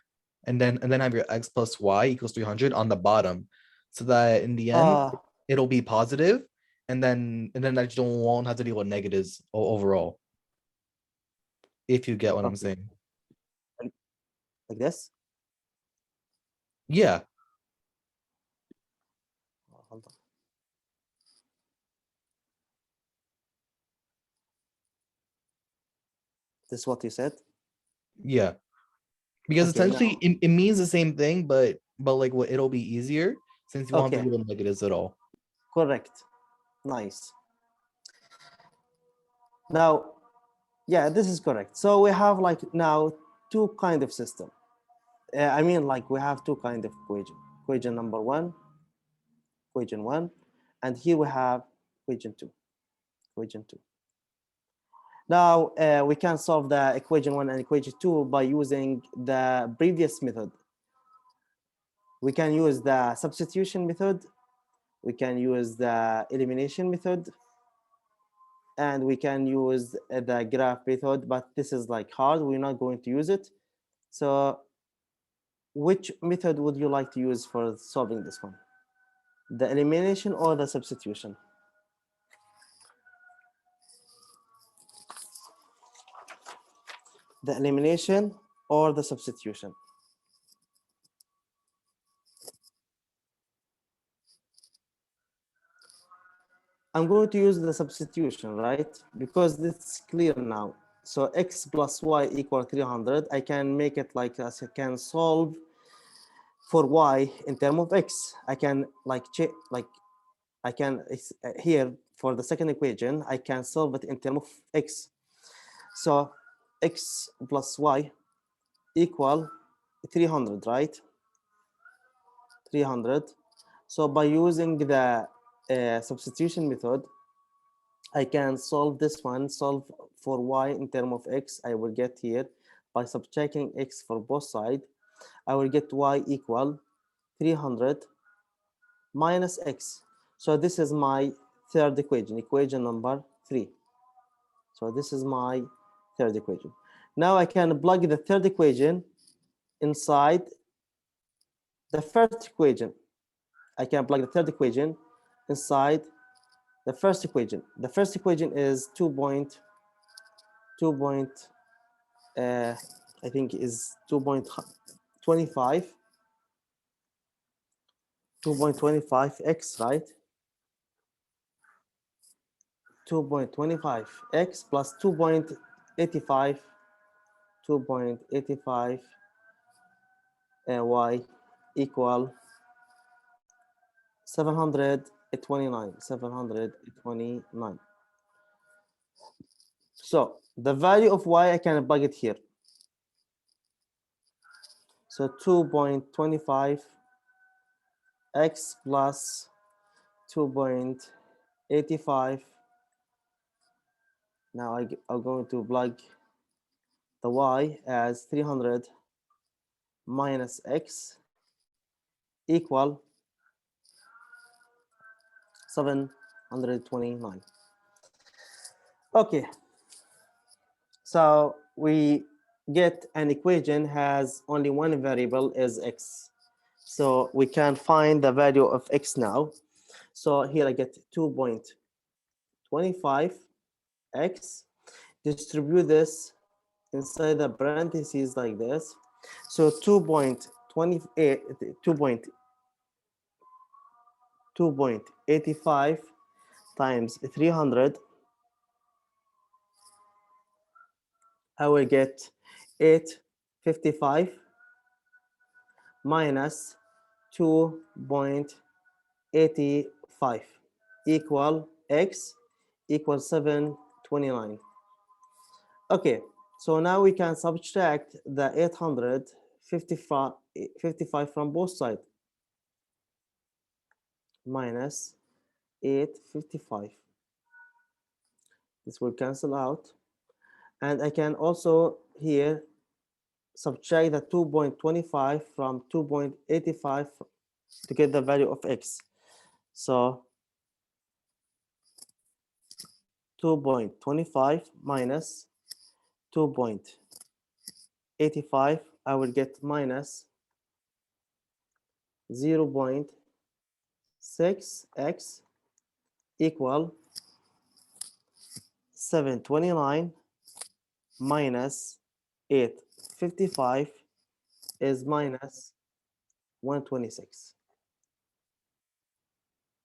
and then have your x plus y equals 300 on the bottom, so that in the end it'll be positive, and then I just won't have to deal with negatives overall. If you get what I'm Okay. saying. Like this. Yeah. Hold on. This is what you said. Yeah. Because Okay, essentially now- it means the same thing, but like what it'll be easier since you won't have Okay. to deal with negatives at all. Correct. Nice. Now, yeah, this is correct. So we have like now two kind of system. I mean, like we have two kind of equation. Equation number one, equation one, and here we have equation two. Equation two. Now we can solve the equation one and equation two by using the previous method. We can use the substitution method. We can use the elimination method. And we can use the graph method, but this is like hard. We're not going to use it. So which method would you like to use for solving this one? The elimination or the substitution? The elimination or the substitution? I'm going to use the substitution, right? Because it's clear now. So x plus y equal 300. I can make it like as I can solve for y in terms of x. I can I can here for the second equation, I can solve it in terms of x. So x plus y equal 300, right? 300. So by using the substitution method, I can solve this one, solve for y in terms of x. I will get here by subtracting x for both sides. I will get y equal 300 minus x. So this is my third equation, equation number 3. So this is my third equation. Now I can plug the third equation inside the first equation. I can plug the third equation inside the first equation. The first equation is 2.2. I think is 2.25. 2.25x, right? 2.25x plus 2.85 y equal 729. So the value of y, I can plug it here. So 2.25 x plus 2.85. Now I'm going to plug the y as 300 minus x equal 729. Okay, so we get an equation has only one variable is x. So we can find the value of x now. So here I get 2.25x. Distribute this inside the parentheses like this. So 2.85 times 300, I will get 855 minus 2.85 equal x equal 729. Okay, so now we can subtract the 855 55 from both sides minus 855. This will cancel out. And I can also here subtract the 2.25 from 2.85 to get the value of x. So 2.25 minus 2.85, I will get minus 0.6x equal 729 minus 855 is minus 126.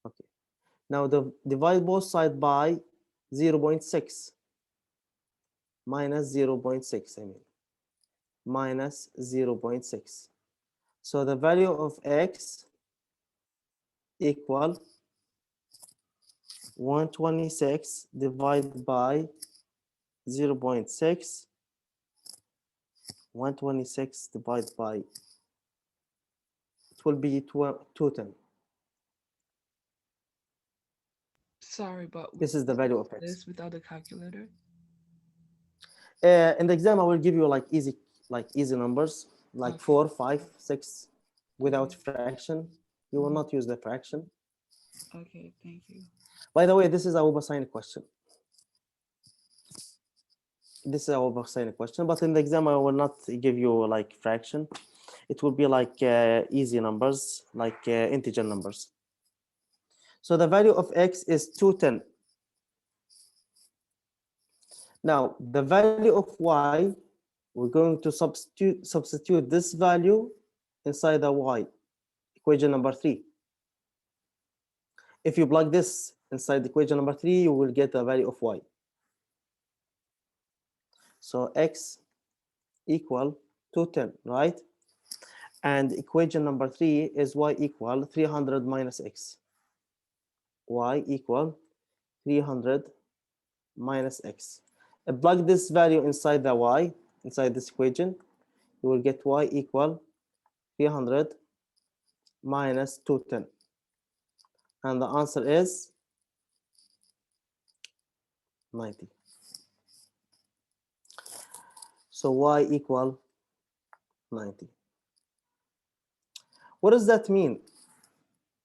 Okay. Now divide both sides by 0.6 minus 0.6, I mean minus 0.6. So the value of x equal 126 divided by 0.6. 126 divided by, it will be 210. Sorry, but This is the value of x. this without the calculator. In the exam, I will give you like easy numbers, like Okay. 4, 5, 6, without Okay. fraction. You will not use the fraction. Okay, thank you. By the way, this is our sign question. This is our sign question, but in the exam, I will not give you like fraction. It will be like easy numbers, like integer numbers. So the value of x is 210. Now, the value of y, we're going to substitute this value inside the y, equation number 3. If you plug this inside the equation number 3, you will get the value of y. So x equal 210, right? And equation number 3 is y equal 300 minus x. Y equal 300 minus x. Plug this value inside the y, inside this equation, you will get y equal 300 minus 210. And the answer is 90. So y equal 90. What does that mean?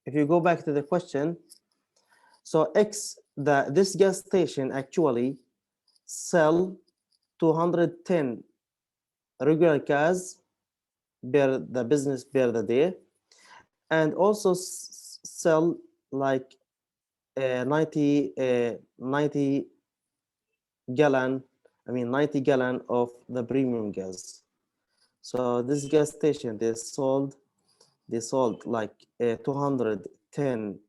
If you go back to the question, so this gas station actually sell 210 regular cars per the business per the day, and also sell like 90 gallon, 90 gallon of the premium gas. So this gas station, they sold like 210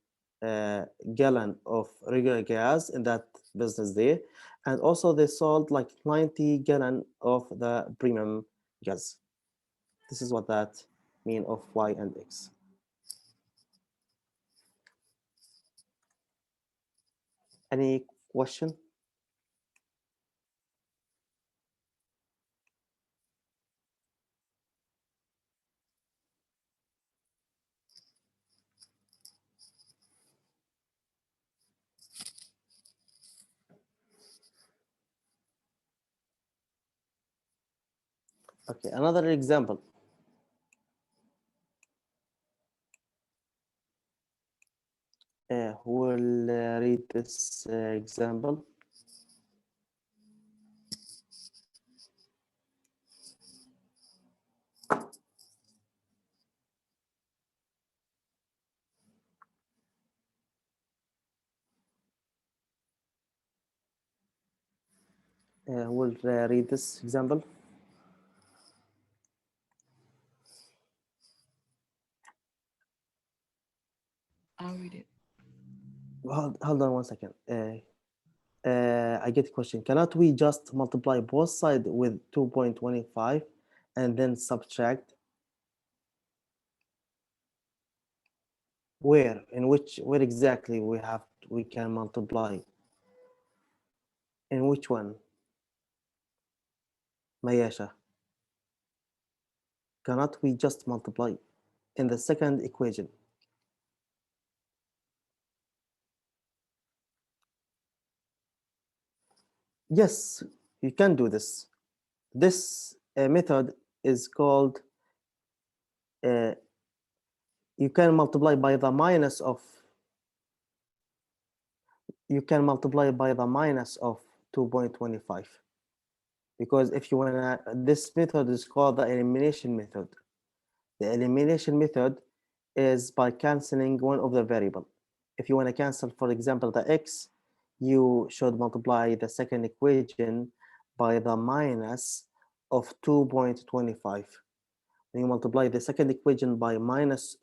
gallon of regular gas in that business day, and also they sold like 90 gallon of the premium gas. This is what that mean of y and x. Any question? Okay, another example. Who will read this example? Who will read this example? I'll read it. Hold on one second. I get a question. Cannot we just multiply both sides with 2.25 and then subtract? Where exactly we can multiply? In which one? Mayasha. Cannot we just multiply in the second equation? Yes, you can do this. This method is called, you can multiply by the minus of, you can multiply by the minus of 2.25. Because if you wanna, this method is called the elimination method. The elimination method is by canceling one of the variable. If you want to cancel, for example, the x, you should multiply the second equation by the minus of 2.25. When you multiply the second equation by minus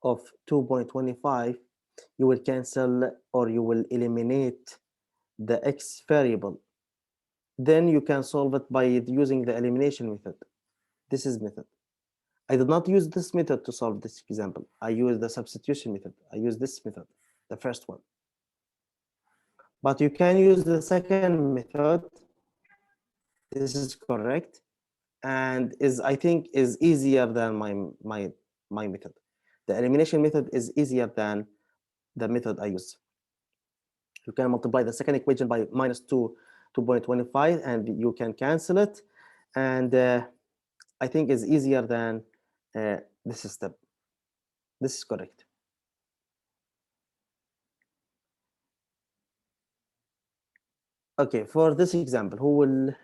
of 2.25, you will cancel or you will eliminate the x variable. Then you can solve it by using the elimination method. This is method. I did not use this method to solve this example. I used the substitution method. I use this method, the first one. But you can use the second method. This is correct, and I think is easier than my method. The elimination method is easier than the method I use. You can multiply the second equation by minus 2.25, and you can cancel it. And I think is easier than this step. This is correct. Okay, for this example, who will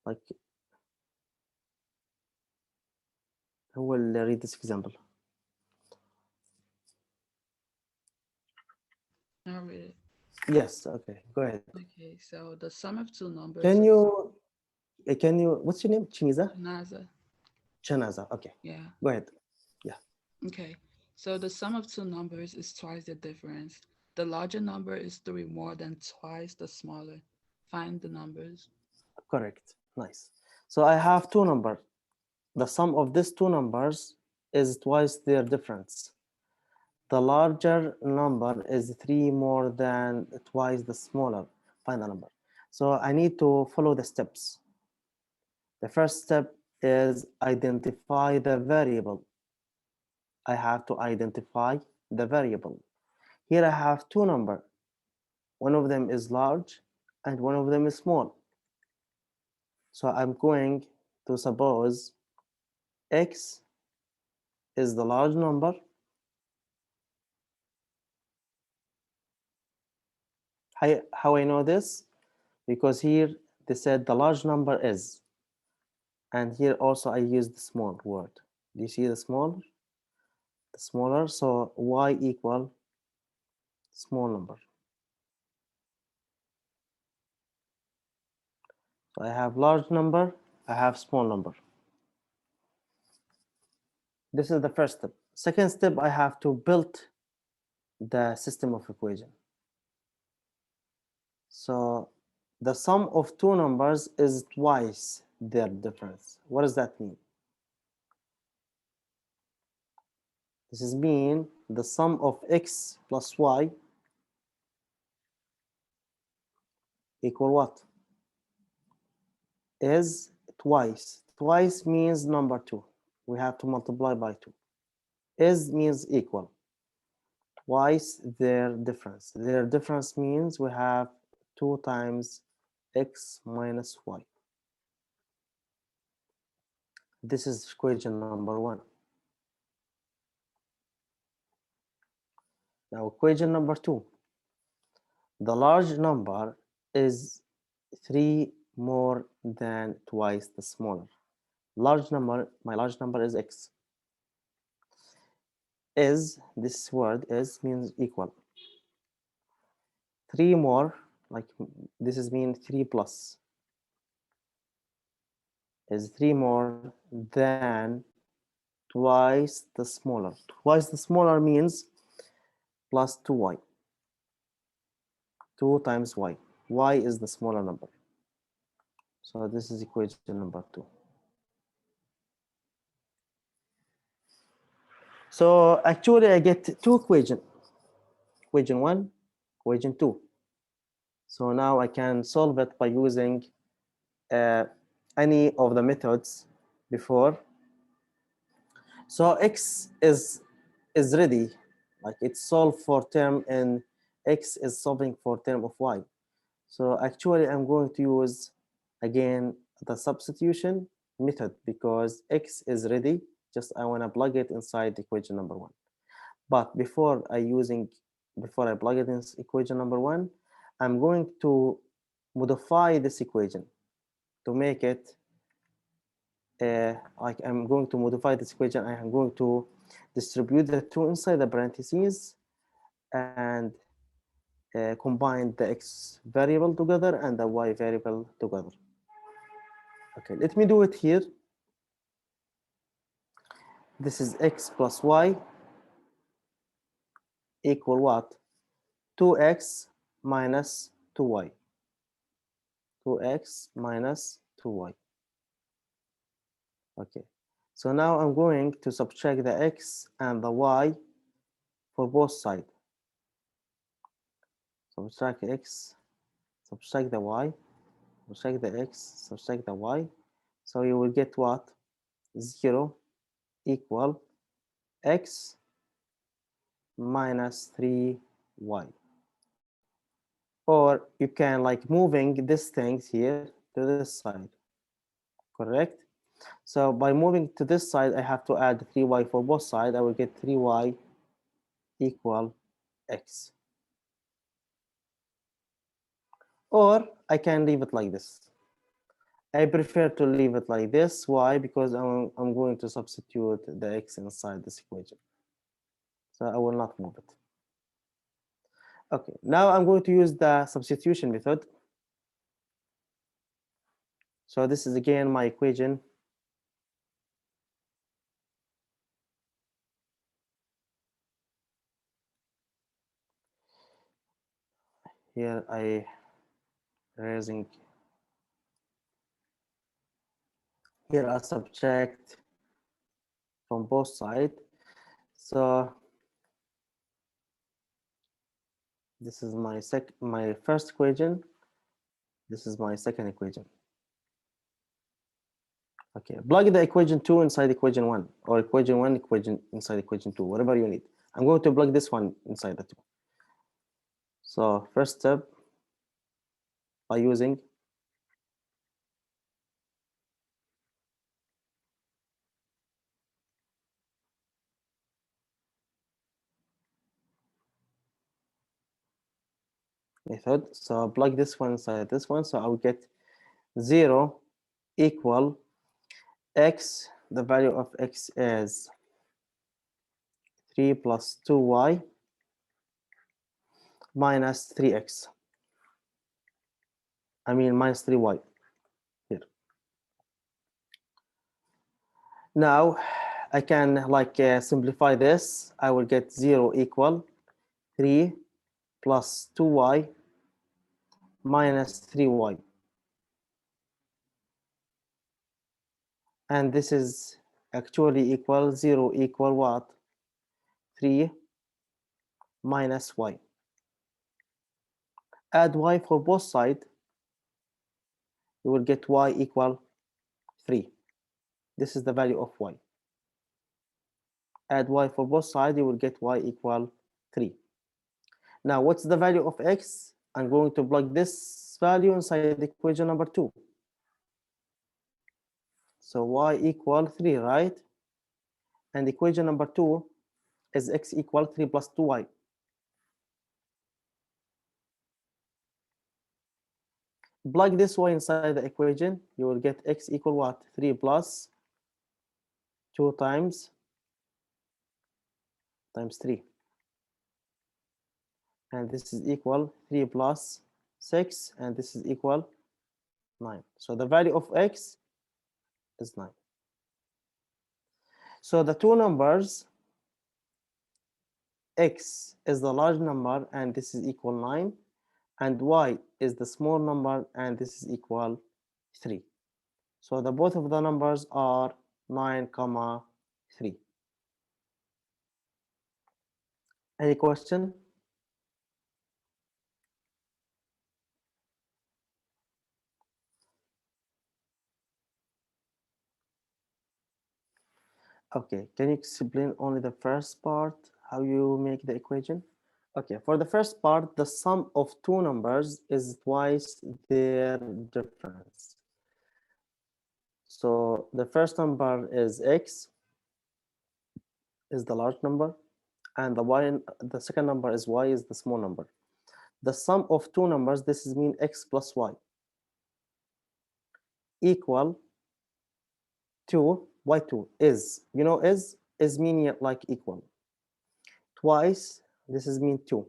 like who will read this example? I'll read it. Yes, okay, go ahead. Okay, so the sum of two numbers. Can you, what's your name? Chiniza? Naza. Chanaza, okay, Yeah. go ahead. Okay. So the sum of two numbers is twice the difference. The larger number is 3 more than twice the smaller. Find the numbers. Correct, nice. So I have two numbers. The sum of these two numbers is twice their difference. The larger number is 3 more than twice the smaller. Find the number. So I need to follow the steps. The first step is identify the variable. I have to identify the variable. Here I have two numbers. One of them is large and one of them is small. So I'm going to suppose x is the large number how I know this? Because here they said the large number is, and here also I use the small word. Do you see the small? The smaller, so y equal small number. So I have large number, I have small number. This is the first step. Second step, I have to build the system of equation. So the sum of two numbers is twice their difference. What does that mean? This is mean the sum of x plus y equal what? Is twice. Twice means number 2. We have to multiply by 2. Is means equal. Twice their difference. Their difference means we have 2 times x minus y. This is equation number 1. Now equation number 2. The large number is 3 more than twice the smaller. Large number, my large number is x. Is, this word is means equal. 3 more, like this is mean 3 plus, is 3 more than twice the smaller. Twice the smaller means plus 2y. 2 times y. Y is the smaller number. So this is equation number 2. So actually I get two equations. Equation 1, equation 2. So now I can solve it by using any of the methods before. So x is ready, like it's solved for term, and x is solving for term of y. So actually I'm going to use again the substitution method because x is ready, just I want to plug it inside equation number 1. But before I plug it in equation number 1, I'm going to modify this equation to make it like I'm going to modify this equation. I am going to distribute the 2 inside the parentheses and combine the x variable together and the y variable together. Okay, let me do it here. This is x plus y equal what? 2x minus 2y. 2x minus 2y. Okay, so now I'm going to subtract the x and the y for both sides. Subtract x, subtract the y, subtract the x, subtract the y. So you will get what? 0 equal x minus 3y. Or you can like moving these things here to this side, correct? So by moving to this side, I have to add 3y for both sides. I will get 3y equal x. Or I can leave it like this. I prefer to leave it like this. Why? Because I'm going to substitute the x inside this equation. So I will not move it. Okay, now I'm going to use the substitution method. So this is again my equation. Here I raising. Here I subtract from both sides. So this is my first equation. This is my second equation. Okay, plug the equation 2 inside equation 1, or equation 1 equation inside equation 2, whatever you need. I'm going to plug this one inside the 2. So first step, by using method. So plug this one inside this one. So I will get 0 equal x. The value of x is 3 plus 2y minus 3x. I mean minus 3y here. Now I can like simplify this. I will get 0 equal 3 plus 2y minus 3y. And this is actually equal 0 equal what? 3 minus y. Add y for both sides. You will get y equal 3. This is the value of y. Add y for both sides, you will get y equal 3. Now, what's the value of x? I'm going to plug this value inside equation number 2. So y equal 3, right? And equation number 2 is x equal 3 plus 2y. Plug this y inside the equation, you will get x equal what? 3 plus 2 times 3. And this is equal 3 plus 6, and this is equal 9. So the value of x is 9. So the two numbers, x is the large number, and this is equal 9, and y is the small number, and this is equal 3. So the both of the numbers are 9, 3. Any question? Okay, can you explain only the first part, how you make the equation? Okay, for the first part, the sum of two numbers is twice their difference. So the first number is x, is the large number, and the second number is y, is the small number. The sum of two numbers, this is mean x plus y, equal to y2 is, you know, is meaning like equal. Twice, this is mean 2.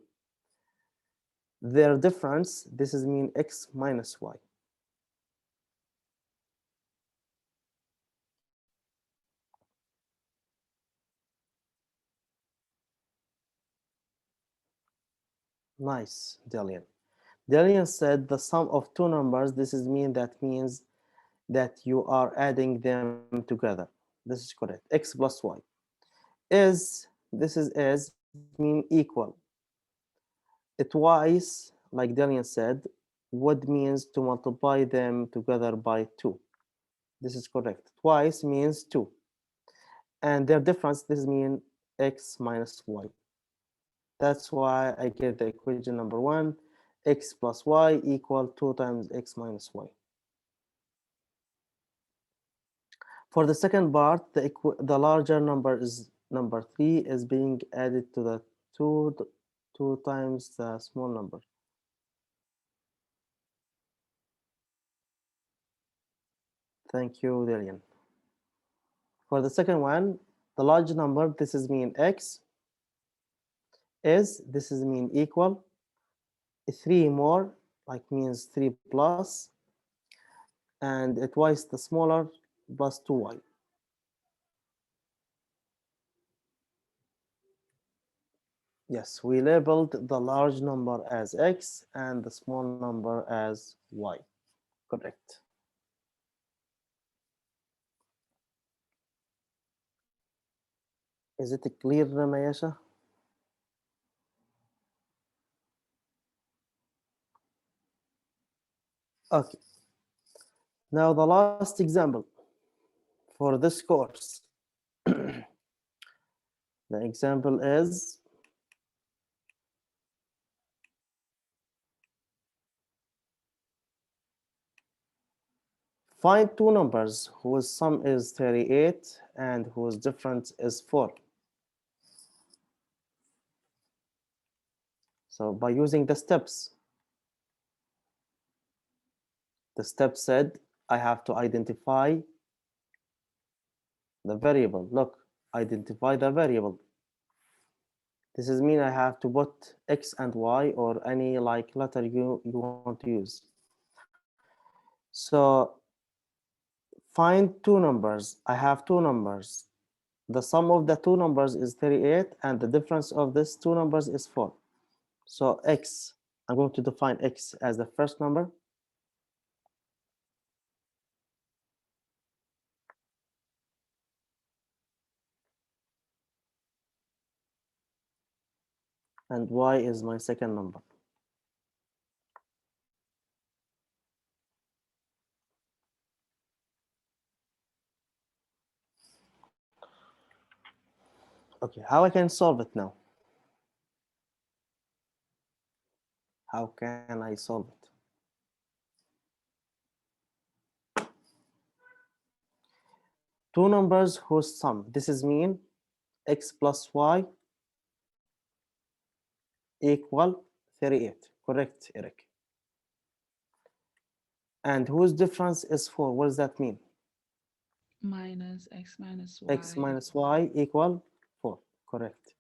Their difference, this is mean x minus y. Nice, Delian. Delian said the sum of two numbers, this is means that you are adding them together. This is correct. X plus y. Is, this is mean equal. Twice, like Delian said, would means to multiply them together by 2. This is correct. Twice means 2. And their difference, this mean x minus y. That's why I get the equation number 1, x plus y equal 2 times x minus y. For the second part, the larger number is number 3 is being added to the 2 times the small number. Thank you, Delian. For the second one, the large number, this is mean x, is, this is mean equal, 3 more, like means 3 plus, and twice the smaller plus 2y. Yes, we labeled the large number as x and the small number as y. Correct. Is it clear, Mayasha? Okay. Now the last example for this course. The example is find two numbers whose sum is 38 and whose difference is 4. So by using the steps said I have to identify the variable. Look, identify the variable. This is mean I have to put x and y or any like letter you want to use. So find two numbers. I have two numbers. The sum of the two numbers is 38 and the difference of these two numbers is 4. So x, I'm going to define x as the first number. And y is my second number. Okay, how I can solve it now? How can I solve it? Two numbers whose sum, this is mean x plus y equal 38. Correct, Eric. And whose difference is 4? What does that mean? Minus x minus y. X minus y equal 4. Correct.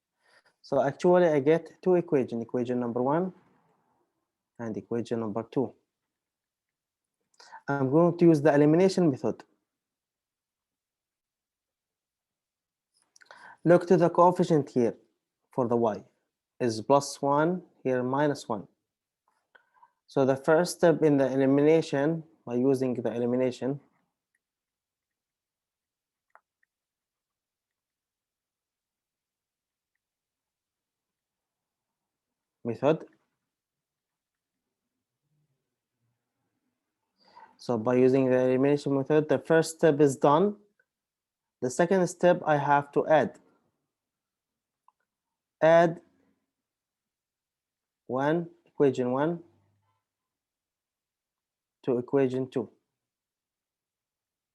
So actually I get two equations, equation number 1 and equation number 2. I'm going to use the elimination method. Look to the coefficient here for the y is +1, here -1. So the first step in the elimination, by using the elimination, method. So by using the elimination method, the first step is done. The second step, I have to add. Add equation 1 to equation 2.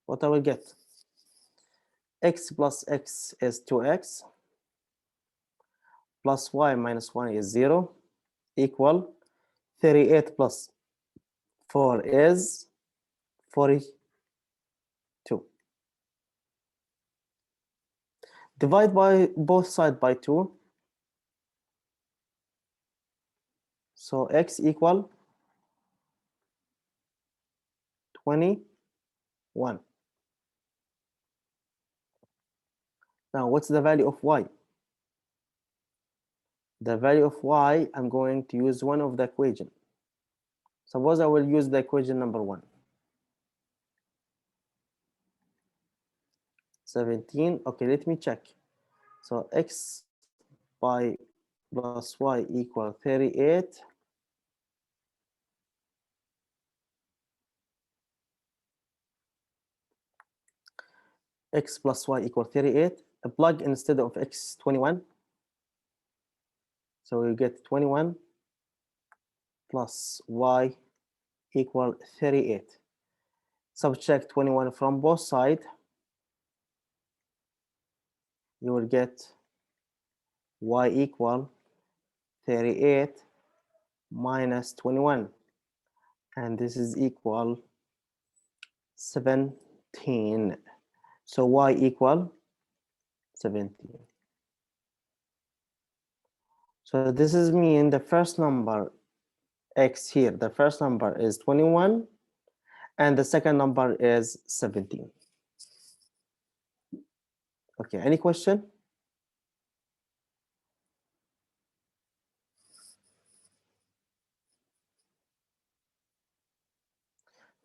What I will get? X plus x is 2x, plus y minus 1 is 0, equal 38 plus 4 is 42. Divide by both sides by 2. So x equal 21. Now, what's the value of y? The value of y, I'm going to use one of the equation. Suppose I will use the equation number 1. 17. Okay, let me check. So x by plus y equal 38. X plus y equal 38. A plug instead of x 21. So you get 21 plus y equal 38. Subtract 21 from both sides. You will get y equal 38 minus 21. And this is equal 17. So y equal 17. So this is mean the first number x here, the first number is 21 and the second number is 17. Okay, any question?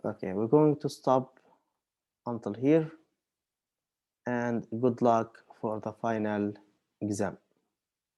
Okay, we're going to stop until here, and good luck for the final exam.